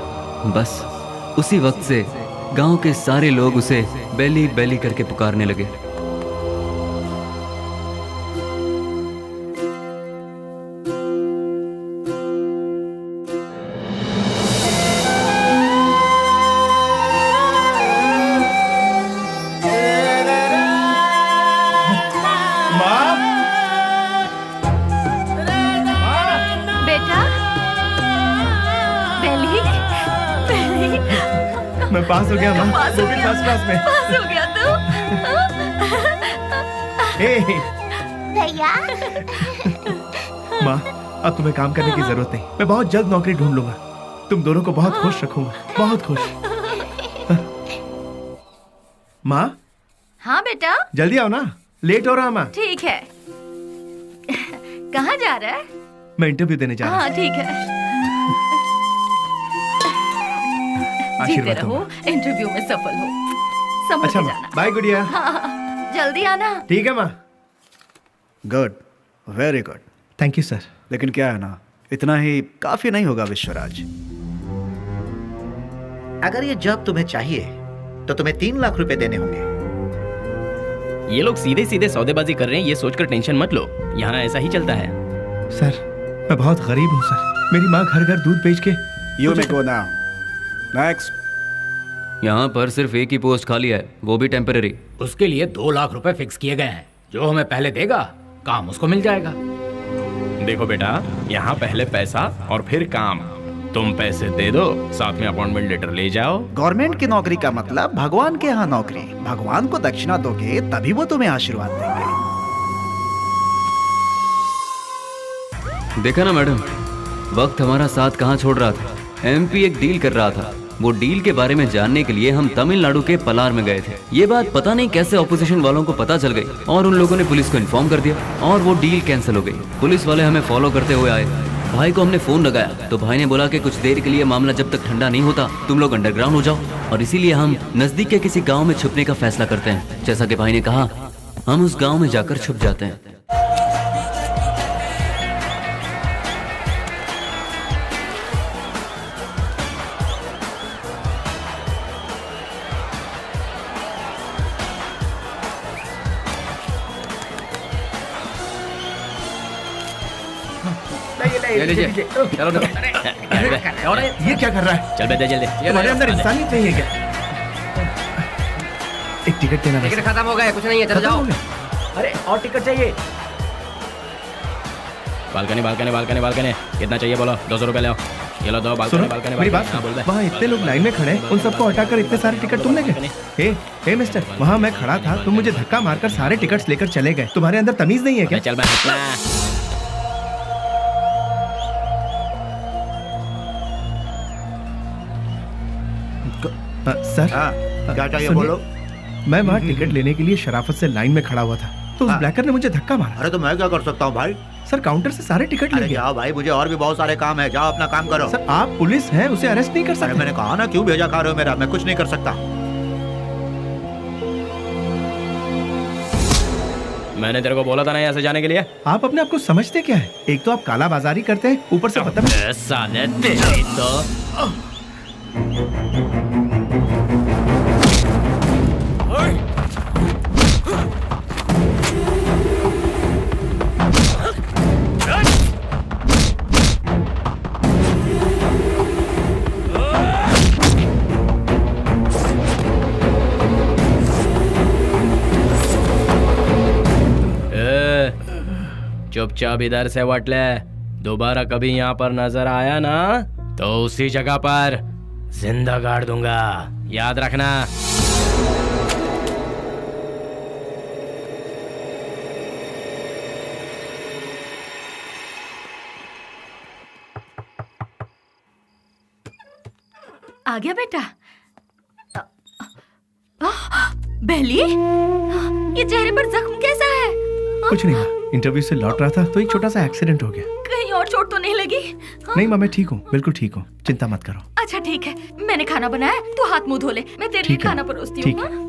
बस उसी वक्त से गांव के सारे लोग उसे बेली बेली करके पुकारने लगे। मैं पास हो गया माँ, वो भी फर्स्ट क्लास में। पास हो गया तू? भैया माँ, अब तुम्हें काम करने की जरूरत नहीं। मैं बहुत जल्द नौकरी ढूंढ लूंगा। तुम दोनों को बहुत खुश रखूंगा, बहुत खुश। माँ हाँ बेटा, जल्दी आओ ना, लेट हो रहा माँ। ठीक है। कहाँ जा रहा है? मैं इंटरव्यू देने जा रहा हूँ। हाँ ठीक है। जीते आशीर्वाद रहो, इंटरव्यू में सफल हो। समझ अच्छा के माँ, जाना। बाय गुड़िया। हाँ, जल्दी आना। ठीक है माँ। Good, very good. Thank you sir. लेकिन क्या है ना, इतना ही काफी नहीं होगा विश्वराज। अगर ये जॉब तुम्हें चाहिए तो तुम्हें 3 लाख रुपए देने होंगे। ये लोग सीधे सीधे सौदेबाजी कर रहे हैं, ये सोचकर टेंशन मत लो। यहाँ ऐसा ही चलता है। सर मैं बहुत गरीब हूँ सर। मेरी माँ घर घर दूध बेच के। You may go now. Next. यहाँ पर सिर्फ एक ही पोस्ट खाली है, वो भी टेम्पररी। उसके लिए 2 लाख रुपए फिक्स किए गए हैं। जो हमें पहले देगा काम उसको मिल जाएगा। देखो बेटा, यहाँ पहले पैसा और फिर काम। तुम पैसे दे दो, साथ में अपॉइंटमेंट लेटर ले जाओ। गवर्नमेंट की नौकरी का मतलब भगवान के यहाँ नौकरी। भगवान को दक्षिणा दोगे तभी वो तुम्हें आशीर्वाद देंगे। देखा ना मैडम, वक्त हमारा साथ कहाँ छोड़ रहा था। एमपी एक डील कर रहा था। वो डील के बारे में जानने के लिए हम तमिलनाडु के पलार में गए थे। ये बात पता नहीं कैसे ऑपोजिशन वालों को पता चल गई और उन लोगों ने पुलिस को इन्फॉर्म कर दिया और वो डील कैंसिल हो गई। पुलिस वाले हमें फॉलो करते हुए आए। भाई को हमने फोन लगाया तो भाई ने बोला कि कुछ देर के लिए मामला जब तक ठंडा नहीं होता तुम लोग अंडरग्राउंड हो जाओ। और इसीलिए हम नजदीक के किसी गाँव में छुपने का फैसला करते हैं। जैसा कि भाई ने कहा, हम उस गाँव में जाकर छुप जाते हैं। ले लीजिए। चलो ये क्या कर रहा है? चल बेटा जल्दी। तुम्हारे अंदर इंसानियत नहीं है क्या? एक टिकट देना। टिकट खत्म हो गया, कुछ नहीं है, चलो जाओ। अरे और टिकट चाहिए। बालकनी बालकनी बालकनी बालकनी कितना चाहिए बोलो? 200 रुपए ले आओ। ये लो दो बालकनी बालकनी। मेरी बात सुनो, वहाँ इतने लोग लाइन में खड़े हैं, उन सबको हटाकर इतने सारे टिकट तुमने गए? हे मिस्टर, वहाँ मैं खड़ा था, तुम मुझे धक्का मारकर सारे टिकट्स लेकर चले गए। तुम्हारे अंदर तमीज नहीं है क्या? चल मैं सर क्या चाहिए बोलो? मैं वहाँ टिकट लेने के लिए शराफत से लाइन में खड़ा हुआ था तो उस ब्लैकर ने मुझे धक्का मारा। अरे तो मैं क्या कर सकता हूँ भाई? सर काउंटर से सारे टिकट ले गया। जाओ भाई, मुझे और भी बहुत सारे काम है, जाओ अपना काम करो। सर आप पुलिस हैं, उसे अरेस्ट नहीं कर सकते। मैंने कहा ना, क्यों भेजा खा रहे हो मेरा? मैं कुछ नहीं कर सकता। मैंने तेरे को बोला था ना यहाँ से जाने के लिए। आप अपने आप को समझते क्या है? एक तो आप काला बाजारी करते हैं, ऊपर से बदतमीज। साले तेरी तो चुपचाप इधर से वट ले। दोबारा कभी यहाँ पर नजर आया ना तो उसी जगह पर जिंदा गाड़ दूंगा, याद रखना। आ गया बेटा। बेली, ये चेहरे पर जख्म कैसा है? कुछ नहीं माँ, इंटरव्यू से लौट रहा था तो एक छोटा सा एक्सीडेंट हो गया। कहीं और चोट तो नहीं लगी? नहीं माँ, मैं ठीक हूँ, बिल्कुल ठीक हूँ, चिंता मत करो। अच्छा ठीक है, मैंने खाना बनाया, तू हाथ मुंह धो ले, मैं तेरे लिए ठीक है, खाना परोसती ठीक हूँ।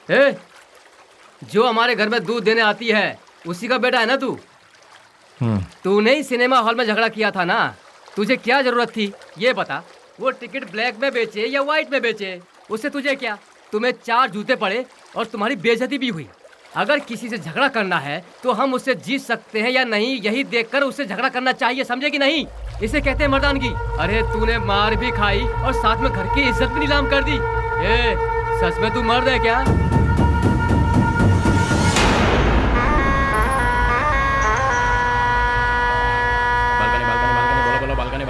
ए, जो हमारे घर में दूध देने आती है उसी का बेटा है ना तू? तूने ही सिनेमा हॉल में झगड़ा किया था ना, तुझे क्या जरूरत थी ये बता? वो टिकट ब्लैक में बेचे या व्हाइट में बेचे, उससे तुझे क्या? तुम्हें 4 जूते पड़े और तुम्हारी बेइज्जती भी हुई। अगर किसी से झगड़ा करना है तो हम उससे जीत सकते हैं या नहीं, यही देखकर उससे झगड़ा करना चाहिए, समझे कि नहीं? इसे कहते हैं मर्दानगी। अरे तूने मार भी खाई और साथ में घर की इज्जत भी नीलाम कर दी। ए, सच में तू मर्द है क्या?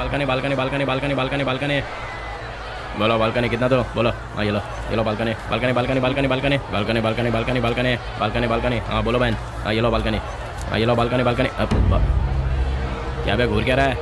Balcony balcony balcony balcony balcony balcony बोलो, बालकनी कितना दो बोलो? हाँ ये लो balcony balcony balcony balcony balcony balcony balcony balcony balcony balcony balcony हाँ बोलो बहन। हाँ ये लो बालकनी, हाँ ये लो बालकनी बालकनी। क्या बे घूर क्या रहा है?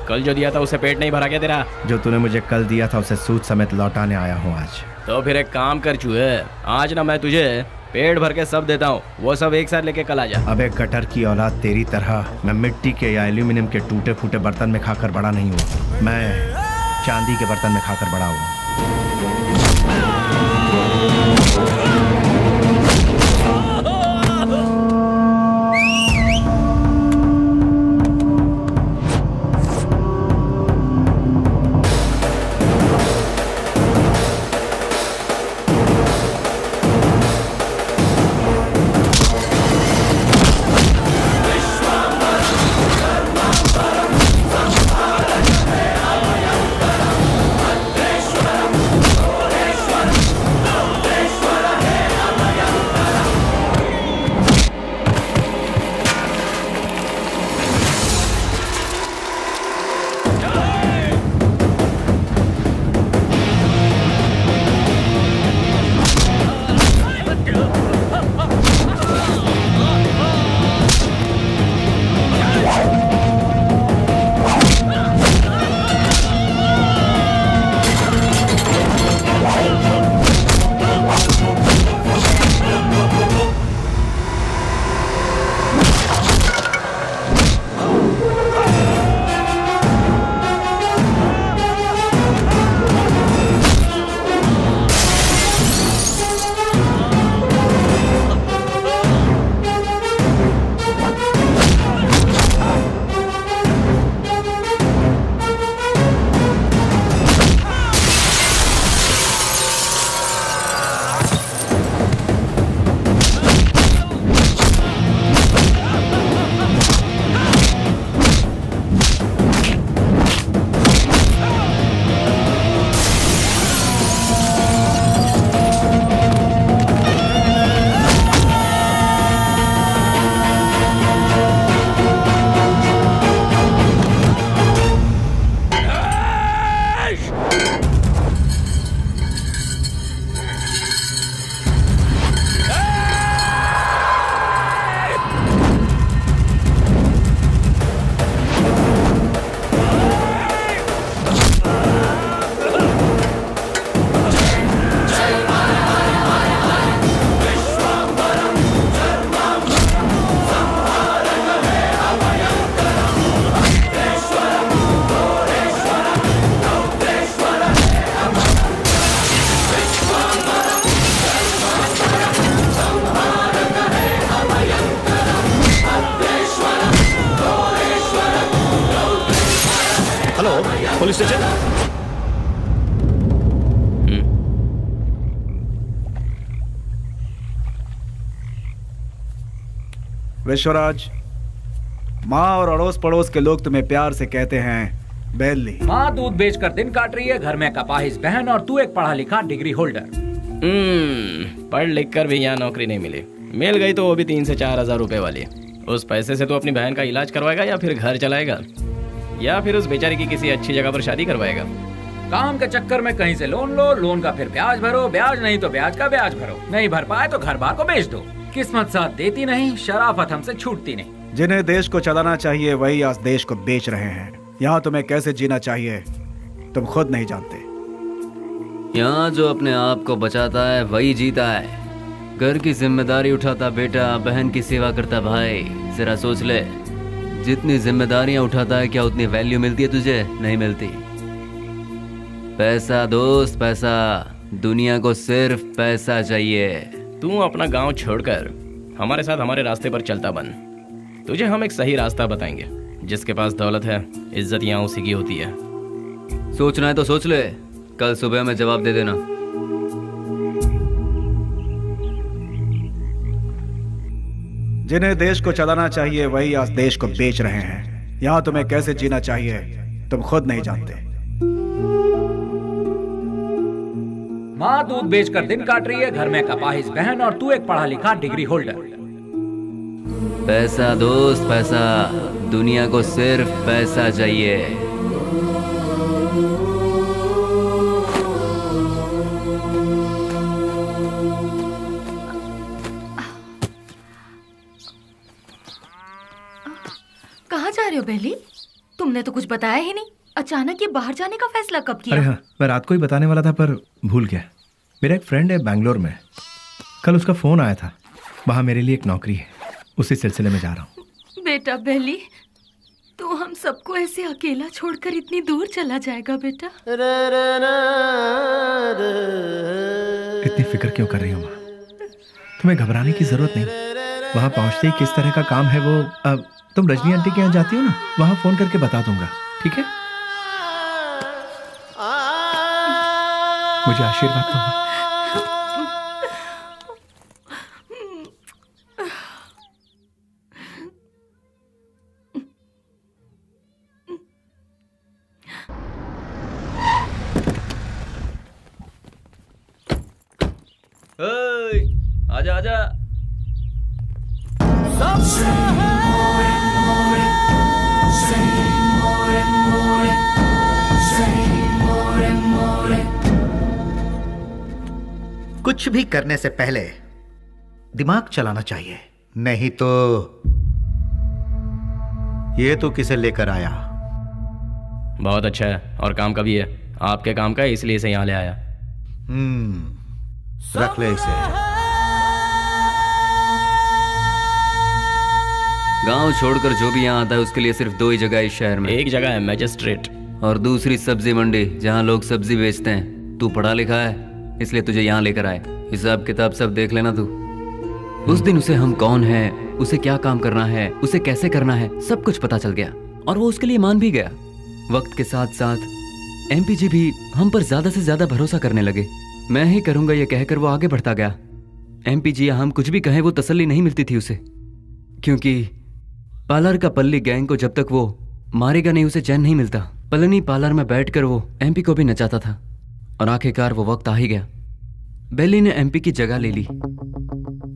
कल जो दिया था उससे पेट नहीं भरा क्या तेरा? जो तूने मुझे कल दिया था उसे सूद समेत लौटाने आया हूँ आज। तो फिर एक काम कर चूहे, आज ना मैं तुझे पेट भर के सब देता हूँ, वो सब एक साथ लेके कल आ जा। अबे गटर की औलाद, तेरी तरह मैं मिट्टी के या एल्यूमिनियम के टूटे फूटे बर्तन में खाकर बड़ा नहीं हुआ, मैं चांदी के बर्तन में खाकर बड़ा हुआ। Police station. विश्वराज, माँ और अड़ोस पड़ोस के लोग तुम्हें प्यार से कहते हैं बेली। माँ दूध बेचकर दिन काट रही है, घर में कपाहिस बहन और तू एक पढ़ा लिखा डिग्री होल्डर। पढ़ लिख कर भी यहाँ नौकरी नहीं मिली, मिल गई तो वो भी 3 से 4 हजार रुपए वाली, उस पैसे से तो अपनी बहन का इलाज करवाएगा या फिर घर चलाएगा या फिर उस बेचारी की किसी अच्छी जगह पर शादी करवाएगा। काम के चक्कर में कहीं से लोन लो, लोन का फिर ब्याज भरो, ब्याज नहीं तो ब्याज का ब्याज भरो, नहीं भर पाए तो घर बार को बेच दो। किस्मत साथ देती नहीं, शराफत हमसे छूटती नहीं। जिन्हें देश को चलाना चाहिए वही आज देश को बेच रहे हैं। यहाँ तुम्हें कैसे जीना चाहिए तुम खुद नहीं जानते। यहाँ जो अपने आप को बचाता है वही जीता है। घर की जिम्मेदारी उठाता बेटा, बहन की सेवा करता भाई। जरा सोच ले, जितनी जिम्मेदारियां उठाता है क्या उतनी वैल्यू मिलती है तुझे? नहीं मिलती। पैसा दोस्त पैसा, दुनिया को सिर्फ पैसा चाहिए। तू अपना गांव छोड़कर हमारे साथ हमारे रास्ते पर चलता बन। तुझे हम एक सही रास्ता बताएंगे। जिसके पास दौलत है, इज्जत यहाँ उसी की होती है। सोचना है तो सोच ले, कल सुबह में जवाब दे देना। जिन्हें देश को चलाना चाहिए वही आज देश को बेच रहे हैं। यहाँ तुम्हें कैसे जीना चाहिए तुम खुद नहीं जानते। माँ दूध बेचकर दिन काट रही है, घर में कपाहिज बहन और तू एक पढ़ा लिखा डिग्री होल्डर। पैसा दोस्त पैसा, दुनिया को सिर्फ पैसा चाहिए। कहाँ जा रहे हो बेली? तुमने तो कुछ बताया ही नहीं। अचानक ये बाहर जाने का फैसला कब किया? अरे हाँ, मैं रात को ही बताने वाला था पर भूल गया। मेरा एक फ्रेंड है बैंगलोर में, कल उसका फोन आया था। वहाँ मेरे लिए एक नौकरी है, उसी सिलसिले में जा रहा हूँ। बेटा बेली, तू हम सबको ऐसे अकेला छोड़कर इतनी दूर चला जाएगा बेटा? इतनी फिक्र क्यों कर रही हो माँ? तुम्हें घबराने की जरूरत नहीं। वहाँ पहुँचते ही किस तरह का काम है वो, अब तुम रजनी आंटी के यहाँ जाती हो ना, वहाँ फोन करके बता दूंगा, ठीक है? मुझे आशीर्वाद दो। आजा आजा। कुछ भी करने से पहले दिमाग चलाना चाहिए, नहीं तो ये तो किसे लेकर आया? बहुत अच्छा है और काम का भी है। आपके काम का है इसलिए इसे यहाँ ले आया। रख ले इसे। गांव छोड़कर जो भी यहाँ आता है उसके लिए सिर्फ दो ही जगह है इस शहर में। एक जगह है मैजिस्ट्रेट और दूसरी सब्जी मंडी, जहाँ लोग सब्जी बेचते हैं। तू पढ़ा लिखा है इसलिए तुझे यहाँ लेकर आए। हिसाब किताब सब देख लेना तू। उस दिन उसे हम कौन है, उसे क्या काम करना है, उसे कैसे करना है, सब कुछ पता चल गया और वो उसके लिए मान भी गया। वक्त के साथ साथ एमपी जी भी हम पर ज्यादा से ज्यादा भरोसा करने लगे। मैं ही करूंगा ये कहकर वो आगे बढ़ता गया। एमपी जी हम कुछ भी कहें वो तसल्ली नहीं मिलती थी उसे, क्योंकि पार्लर का पल्ली गैंग को जब तक वो मारेगा नहीं उसे चैन नहीं मिलता। पलनी पार्लर में बैठकर वो एमपी को भी नचाता था और आखिरकार वो वक्त आ ही गया। बेली ने एमपी की जगह ले ली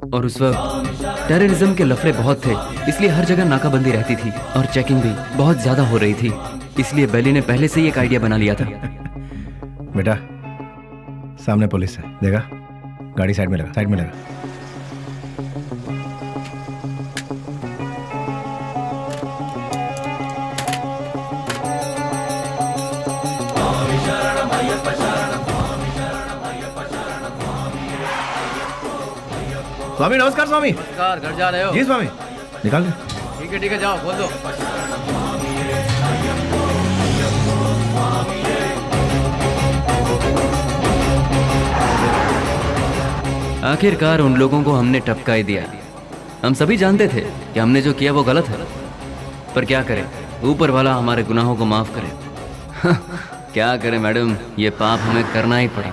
और उस वक्त टेररिज्म के लफड़े बहुत थे, इसलिए हर जगह नाकाबंदी रहती थी और चेकिंग भी बहुत ज्यादा हो रही थी। इसलिए बेली ने पहले से ही एक आइडिया बना लिया था। बेटा सामने पुलिस है, देखा? गाड़ी साइड में लगा, साइड में लगा। स्वामी नमस्कार। स्वामी नमस्कार। घर जा रहे हो? जी स्वामी। निकाल दे। ठीक है जाओ, बोल दो। आखिरकार उन लोगों को हमने टपका ही दिया। हम सभी जानते थे कि हमने जो किया वो गलत है, पर क्या करें, ऊपर वाला हमारे गुनाहों को माफ करे। क्या करें मैडम, ये पाप हमें करना ही पड़ा।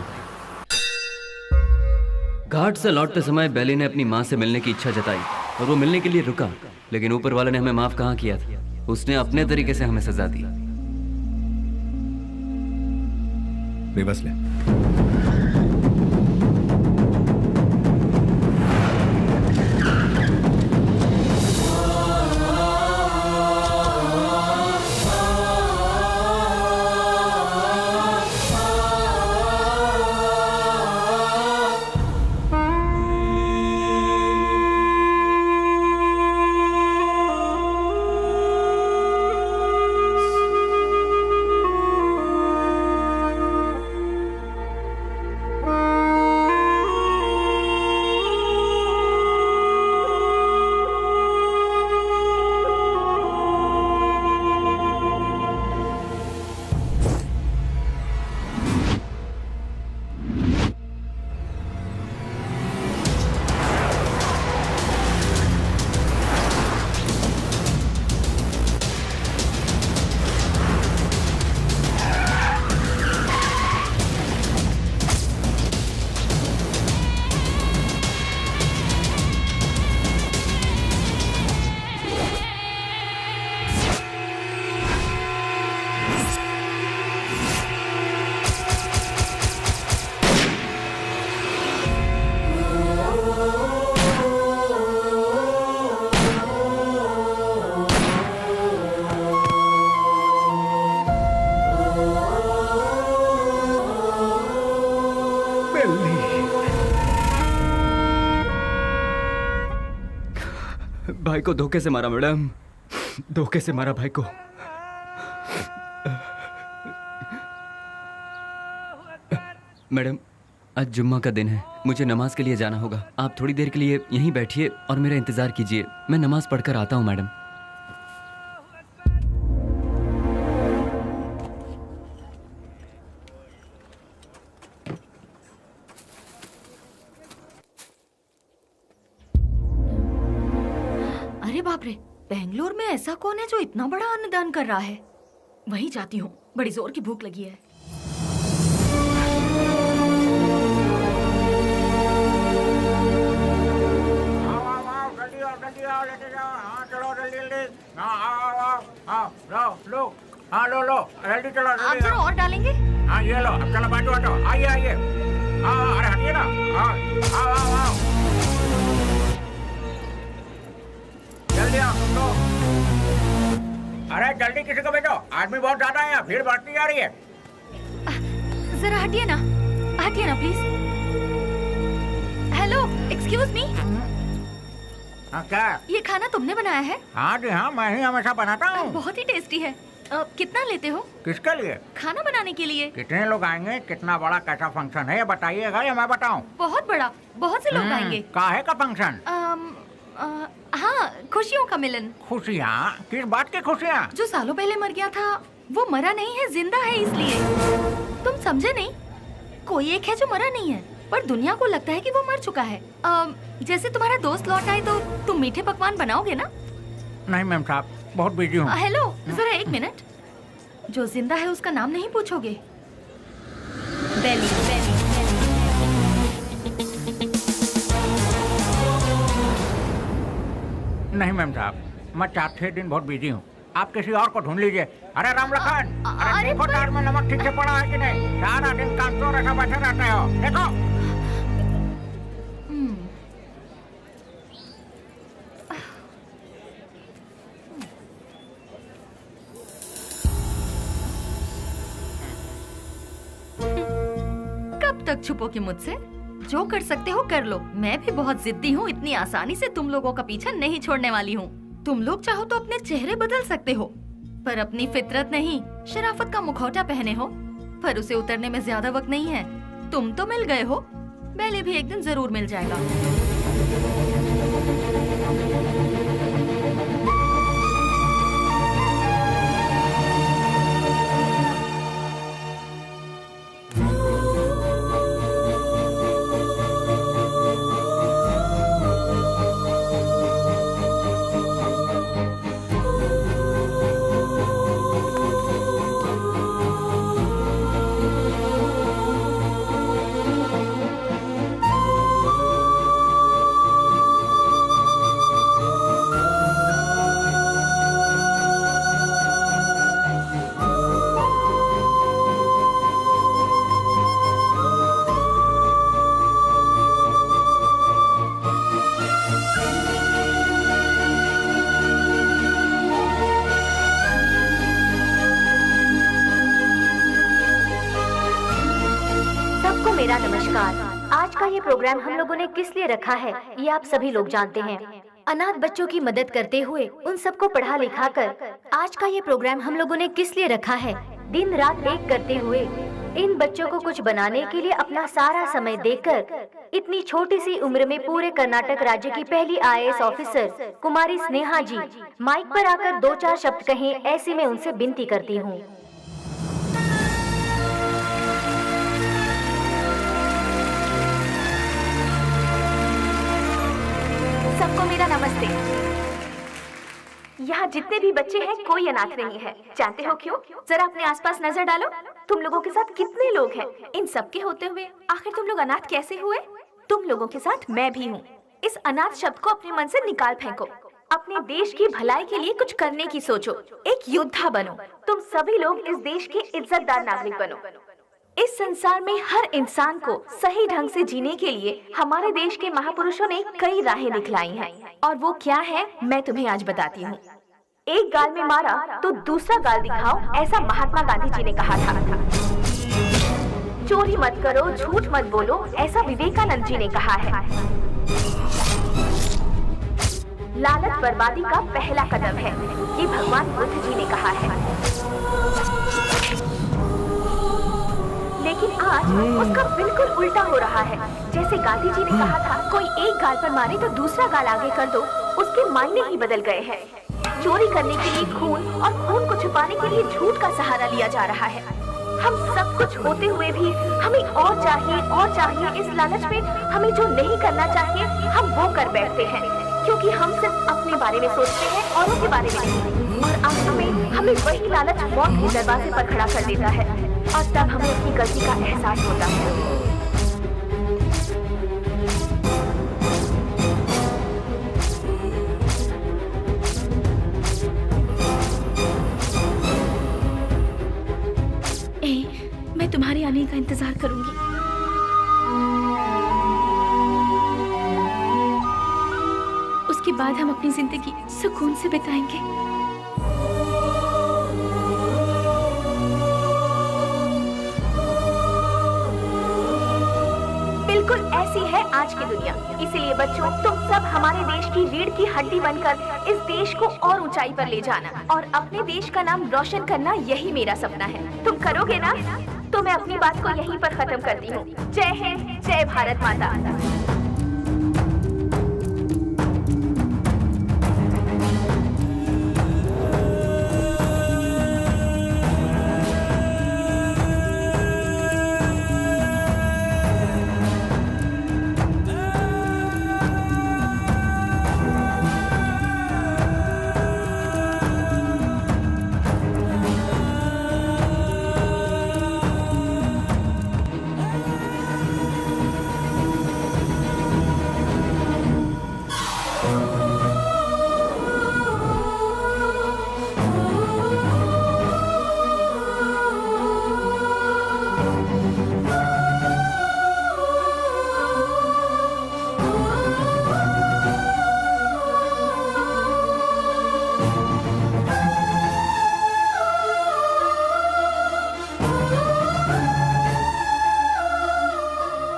घाट से लौटते समय बेली ने अपनी माँ से मिलने की इच्छा जताई और वो मिलने के लिए रुका, लेकिन ऊपर वाले ने हमें माफ कहाँ किया था। उसने अपने तरीके से हमें सजा दी। बेबस ले। भाई को धोखे से मारा मैडम, धोखे से मारा भाई को। मैडम आज जुम्मा का दिन है, मुझे नमाज के लिए जाना होगा। आप थोड़ी देर के लिए यहीं बैठिए और मेरा इंतजार कीजिए, मैं नमाज पढ़कर आता हूँ मैडम। अरे बाप रे, बेंगलोर में ऐसा कौन है जो इतना बड़ा अन्नदान कर रहा है? वहीं जाती हूँ, बड़ी जोर की भूख लगी है। लो जल्दी चलो। आप जरा और डालेंगे? हाँ ये लो, अब चलो बाजू हटो, आइए आइए। अरे हटिए ना। आओ। जल्दी आओ तुम लोग। अरे जल्दी किसी को भेजो, आदमी बहुत ज्यादा है, भीड़ बढ़ती जा रही है। जरा हटिए ना प्लीज। Hello, excuse me. हाँ क्या? ये खाना तुमने बनाया है? हाँ जी हाँ, मैं ही हमेशा बनाता हूँ। बहुत ही टेस्टी है। कितना लेते हो? किसके लिए? खाना बनाने के लिए। कितने लोग आएंगे, कितना बड़ा कैसा फंक्शन है ये बताइएगा या मैं बताऊँ? बहुत बड़ा, बहुत से लोग आएंगे। काहे का फंक्शन? हाँ, खुशियों का मिलन। खुशियाँ? किस बात की खुशियाँ? जो सालों पहले मर गया था वो मरा नहीं है, जिंदा है, इसलिए। तुम समझे नहीं? कोई एक है जो मरा नहीं है, पर दुनिया को लगता है कि वो मर चुका है। जैसे तुम्हारा दोस्त लौट आए तो तुम मीठे पकवान बनाओगे ना? नहीं मैम साहब, बहुत बिजी हूँ। हेलो, जरा एक मिनट। जो जिंदा है उसका नाम नहीं पूछोगे? बेली। नहीं मैम साहब, मैं 4-6 दिन बहुत बिजी हूँ, आप किसी और को ढूंढ लीजिए। अरे राम लखन, अरे देखो दाल में नमक ठीक से पड़ा है कि नहीं? सारा दिन काम तो रखा बैठे रहते हो, देखो। कब तक छुपोगे मुझसे? जो कर सकते हो कर लो। मैं भी बहुत जिद्दी हूँ, इतनी आसानी से तुम लोगों का पीछा नहीं छोड़ने वाली हूँ। तुम लोग चाहो तो अपने चेहरे बदल सकते हो, पर अपनी फितरत नहीं, शराफत का मुखौटा पहने हो, पर उसे उतरने में ज्यादा वक्त नहीं है। तुम तो मिल गए हो, पहले भी एक दिन जरूर मिल जाएगा। मेरा नमस्कार। आज का ये प्रोग्राम हम लोगों ने किस लिए रखा है ये आप सभी लोग जानते हैं। अनाथ बच्चों की मदद करते हुए उन सबको पढ़ा लिखा कर आज का ये प्रोग्राम हम लोगों ने किस लिए रखा है? दिन रात एक करते हुए इन बच्चों को कुछ बनाने के लिए अपना सारा समय देकर इतनी छोटी सी उम्र में पूरे कर्नाटक राज्य की पहली IAS ऑफिसर कुमारी स्नेहा जी माइक पर आकर 2-4 शब्द कहें, ऐसी मैं उनसे विनती करती हूँ। सबको मेरा नमस्ते। यहाँ जितने भी बच्चे हैं कोई अनाथ नहीं है। जानते हो क्यों? जरा अपने आसपास नजर डालो, तुम लोगों के साथ कितने लोग हैं। इन सब के होते हुए आखिर तुम लोग अनाथ कैसे हुए? तुम लोगों के साथ मैं भी हूँ। इस अनाथ शब्द को अपने मन से निकाल फेंको। अपने देश की भलाई के लिए कुछ करने की सोचो, एक योद्धा बनो। तुम सभी लोग इस देश के इज्जतदार नागरिक बनो। इस संसार में हर इंसान को सही ढंग से जीने के लिए हमारे देश के महापुरुषों ने कई राहें दिखलाई हैं, और वो क्या है मैं तुम्हें आज बताती हूँ। एक गाल में मारा तो दूसरा गाल दिखाओ, ऐसा महात्मा गांधी जी ने कहा था। चोरी मत करो, झूठ मत बोलो, ऐसा विवेकानंद जी ने कहा है। लालच बर्बादी का पहला कदम है, ये भगवान बुद्ध जी ने कहा है। लेकिन आज उसका बिल्कुल उल्टा हो रहा है। जैसे गांधी जी ने कहा था, कोई एक गाल पर मारे तो दूसरा गाल आगे कर दो, उसके मायने ही बदल गए हैं। चोरी करने के लिए खून और खून को छुपाने के लिए झूठ का सहारा लिया जा रहा है। हम सब कुछ होते हुए भी हमें और चाहिए। इस लालच में हमें जो नहीं करना चाहिए हम वो कर बैठते हैं, क्योंकि हम सिर्फ अपने बारे में सोचते हैं, औरों के बारे में नहीं। और आखिर में हमें वही लालच मौत के दरवाजे पर खड़ा कर देता है, और तब हमें अपनी गलती का एहसास होता है। मैं तुम्हारे आने का इंतजार करूंगी। उसके बाद हम अपनी जिंदगी सुकून से बिताएंगे। बिल्कुल ऐसी है आज की दुनिया। इसीलिए बच्चों, तुम सब हमारे देश की रीढ़ की हड्डी बनकर इस देश को और ऊंचाई पर ले जाना और अपने देश का नाम रोशन करना, यही मेरा सपना है। तुम करोगे ना? तो मैं अपनी बात को यहीं पर खत्म करती हूँ। जय हिंद, जय भारत माता।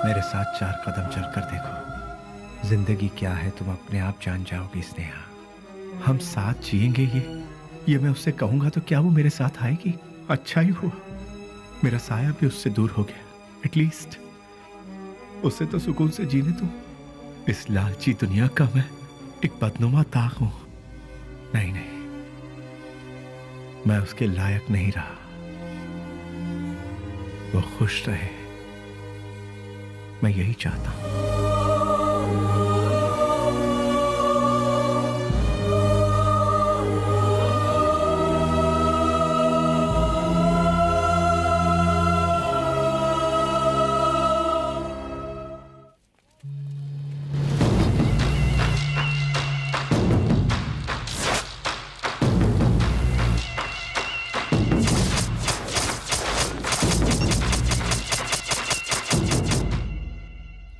मेरे साथ 4 कदम चलकर देखो। जिंदगी क्या है तुम अपने आप जान जाओगी स्नेहा। हम साथ जिएंगे ये मैं उससे कहूंगा तो क्या वो मेरे साथ आएगी? अच्छा ही हुआ मेरा साया भी उससे दूर हो गया। एटलीस्ट उससे तो सुकून से जीने दो। इस लालची दुनिया का मैं एक बदनुमा ताक हूं। नहीं, मैं उसके लायक नहीं रहा। वो खुश रहे, मैं यही चाहता हूं।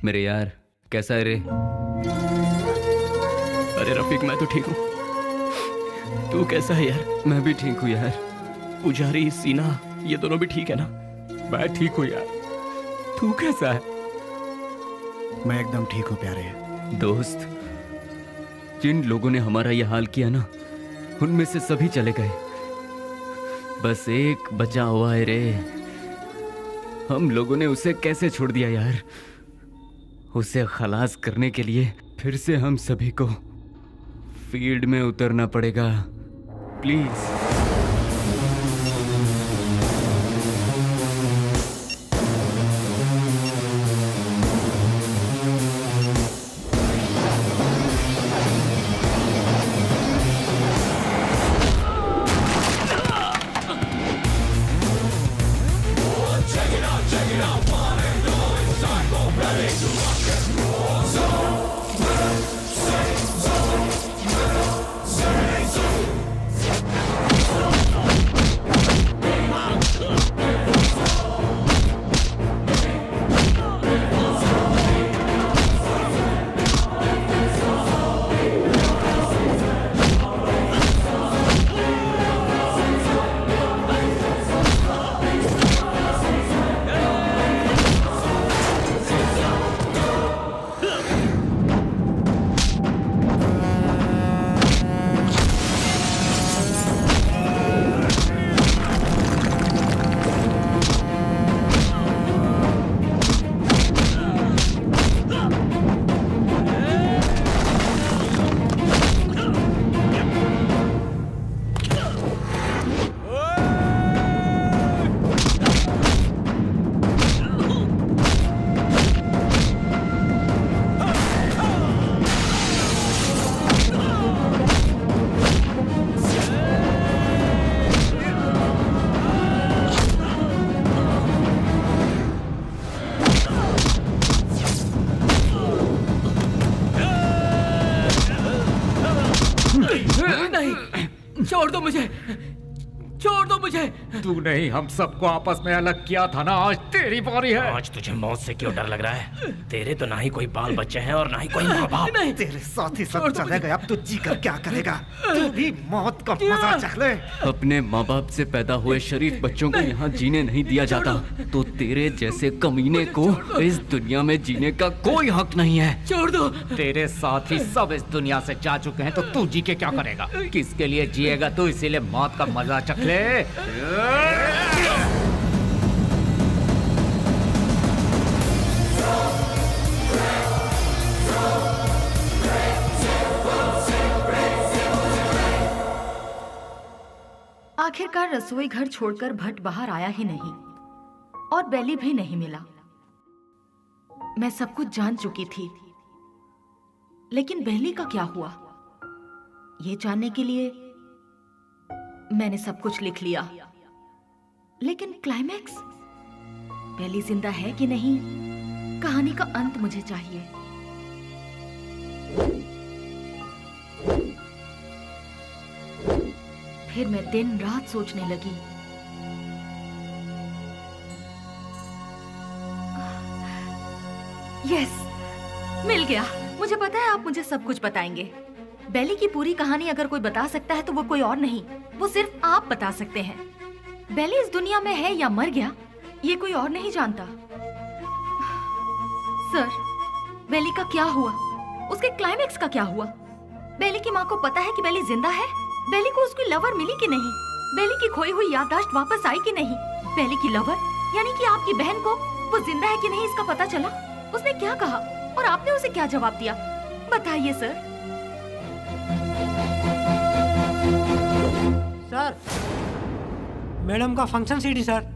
मेरे यार, कैसा है रे? अरे रफीक, मैं तो ठीक हूँ। तू कैसा है यार? मैं भी ठीक हूँ यार। पुजारी, सीना, ये दोनों भी ठीक है ना? मैं ठीक हूँ यार। तू कैसा है? मैं एकदम ठीक हूँ प्यारे। दोस्त, जिन लोगों ने हमारा यह हाल किया ना, उनमें से सभी चले गए, बस एक बचा हुआ है रे। हम लोगों ने उसे कैसे छोड़ दिया यार? उसे खलास करने के लिए फिर से हम सभी को फील्ड में उतरना पड़ेगा। प्लीज। नहीं, छोड़ दो मुझे, छोड़ दो मुझे। तू नहीं, हम सबको आपस में अलग किया था ना, आज तेरी बारी है। आज तुझे मौत से क्यों डर लग रहा है? तेरे तो ना ही कोई बाल बच्चे हैं और ना ही कोई माँ बाप। तेरे साथ ही सब चले गए, अब तू जी कर क्या करेगा? तू भी मौत का मजा चख ले। अपने माँ बाप से पैदा हुए शरीफ बच्चों को यहाँ जीने नहीं दिया जाता, तो तेरे जैसे कमीने को इस दुनिया में जीने का कोई हक नहीं है। छोड़ दो। तेरे साथ ही सब इस दुनिया से जा चुके हैं, तो तू जी के क्या करेगा? किसके लिए जिएगा तू? इसीलिए मौत का मजा चख ले। आखिरकार रसोई घर छोड़कर भट्ट बाहर आया ही नहीं और बेली भी नहीं मिला। मैं सब कुछ जान चुकी थी, लेकिन बेली का क्या हुआ, ये जानने के लिए मैंने सब कुछ लिख लिया। लेकिन क्लाइमैक्स, बेली जिंदा है कि नहीं, कहानी का अंत मुझे चाहिए। फिर मैं दिन रात सोचने लगी। यस, मिल गया। मुझे पता है आप मुझे सब कुछ बताएंगे। बेली की पूरी कहानी अगर कोई बता सकता है तो वो कोई और नहीं, वो सिर्फ आप बता सकते हैं। बेली इस दुनिया में है या मर गया, ये कोई और नहीं जानता। सर, बेली का क्या हुआ? उसके क्लाइमैक्स का क्या हुआ? बेली की माँ को पता है कि बेली जिंदा है? बेली को उसकी लवर मिली कि नहीं? बेली की खोई हुई याददाश्त वापस आई कि नहीं? बेली की लवर यानी कि आपकी बहन को वो जिंदा है कि नहीं इसका पता चला? उसने क्या कहा और आपने उसे क्या जवाब दिया? बताइए सर। सर, मैडम का फंक्शन सीडी सर।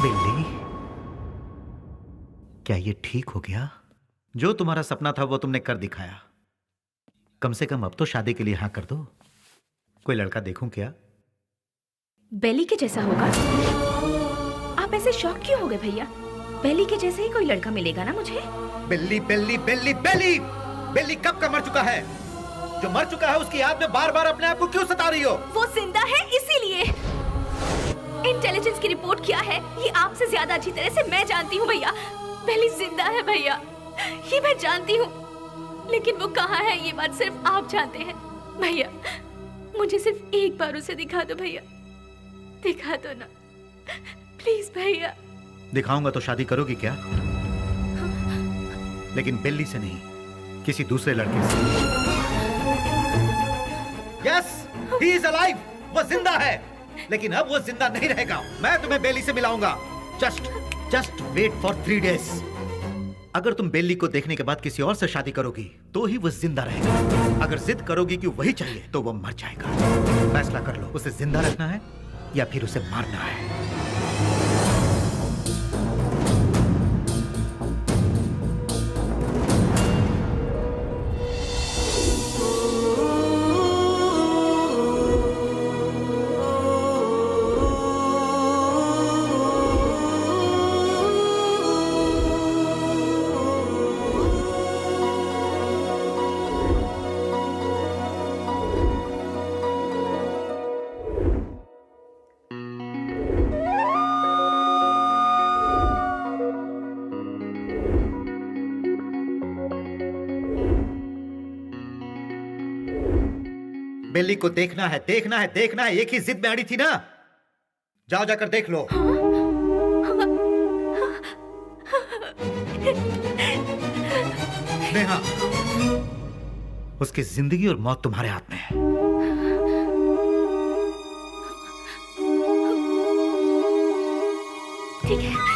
बिल्ली, क्या ये ठीक हो गया? जो तुम्हारा सपना था वो तुमने कर दिखाया। कम से कम अब तो शादी के लिए हाँ कर दो। कोई लड़का देखूं क्या? बेली के जैसा होगा? आप ऐसे शॉक क्यों हो गए भैया? बेली के जैसे ही कोई लड़का मिलेगा ना मुझे। बिल्ली बिल्ली बिल्ली बिल्ली बिल्ली कब का मर चुका है? जो मर चुका है उसकी याद में बार बार अपने आप को क्यों सता रही हो? वो जिंदा है इसीलिए। इंटेलिजेंस की रिपोर्ट क्या है ये आपसे ज्यादा अच्छी तरह से मैं जानती हूँ भैया। बेली जिंदा है भैया, ये मैं जानती हूँ, लेकिन वो कहाँ है ये बात सिर्फ आप जानते हैं। भैया मुझे सिर्फ एक बार उसे दिखा दो भैया, दिखा दो ना प्लीज भैया। दिखाऊंगा तो शादी करोगी क्या? लेकिन बिल्ली से नहीं, किसी दूसरे लड़के से। यस, ही इज अलाइव, वो जिंदा है, लेकिन अब वो जिंदा नहीं रहेगा। मैं तुम्हें बेली से मिलाऊंगा। Just wait for 3 days। अगर तुम बेली को देखने के बाद किसी और से शादी करोगी तो ही वो जिंदा रहेगा। अगर जिद करोगी कि वही चाहिए तो वो मर जाएगा। फैसला कर लो, उसे जिंदा रखना है या फिर उसे मारना है। बेली को देखना है, देखना है, देखना है। एक ही जिद में अड़ी थी ना। जाओ जाकर देख लो। नेहा, उसकी जिंदगी और मौत तुम्हारे हाथ में है। ठीक है।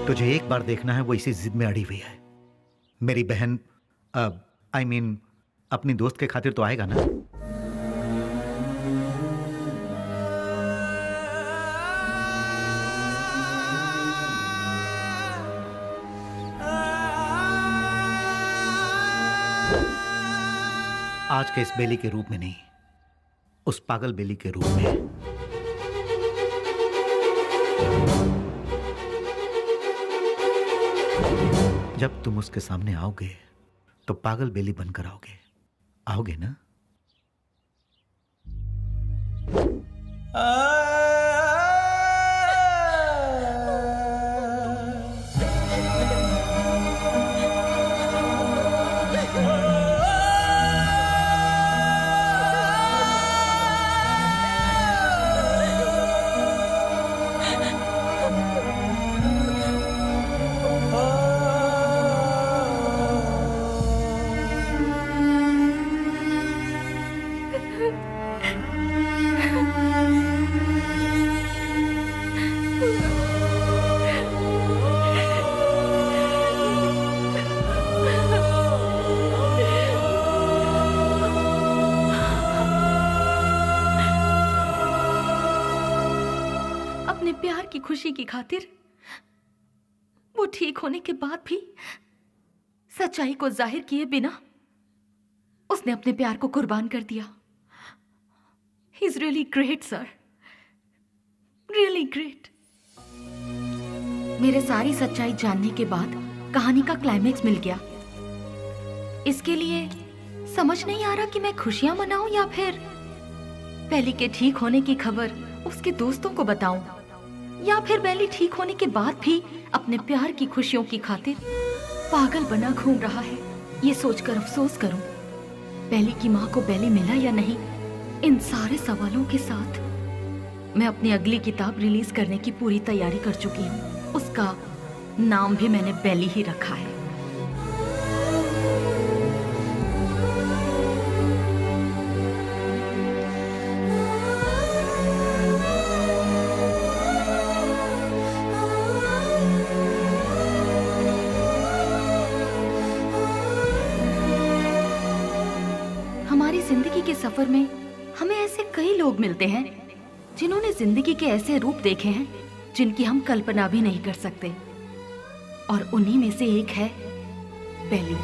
तुझे एक बार देखना है, वो इसी जिद में अड़ी हुई है। मेरी बहन आई मीन अपनी दोस्त के खातिर तो आएगा ना? आज के इस बेली के रूप में नहीं, उस पागल बेली के रूप में। जब तुम उसके सामने आओगे तो पागल बेली बनकर आओगे ना? खुशी की खातिर वो ठीक होने के बाद भी सच्चाई को जाहिर किए बिना उसने अपने प्यार को कुर्बान कर दिया। He is really great sir, really great. मेरे सारी सच्चाई जानने के बाद कहानी का क्लाइमेक्स मिल गया। इसके लिए समझ नहीं आ रहा कि मैं खुशियां मनाऊं या फिर बेली के ठीक होने की खबर उसके दोस्तों को बताऊं, या फिर बेली ठीक होने के बाद भी अपने प्यार की खुशियों की खातिर पागल बना घूम रहा है। ये सोचकर अफसोस करूं बेली की माँ को बेली मिला या नहीं। इन सारे सवालों के साथ मैं अपनी अगली किताब रिलीज करने की पूरी तैयारी कर चुकी हूँ। उसका नाम भी मैंने बेली ही रखा है। हमारी जिंदगी के सफर में हमें ऐसे कई लोग मिलते हैं जिन्होंने जिंदगी के ऐसे रूप देखे हैं जिनकी हम कल्पना भी नहीं कर सकते, और उन्हीं में से एक है बेली।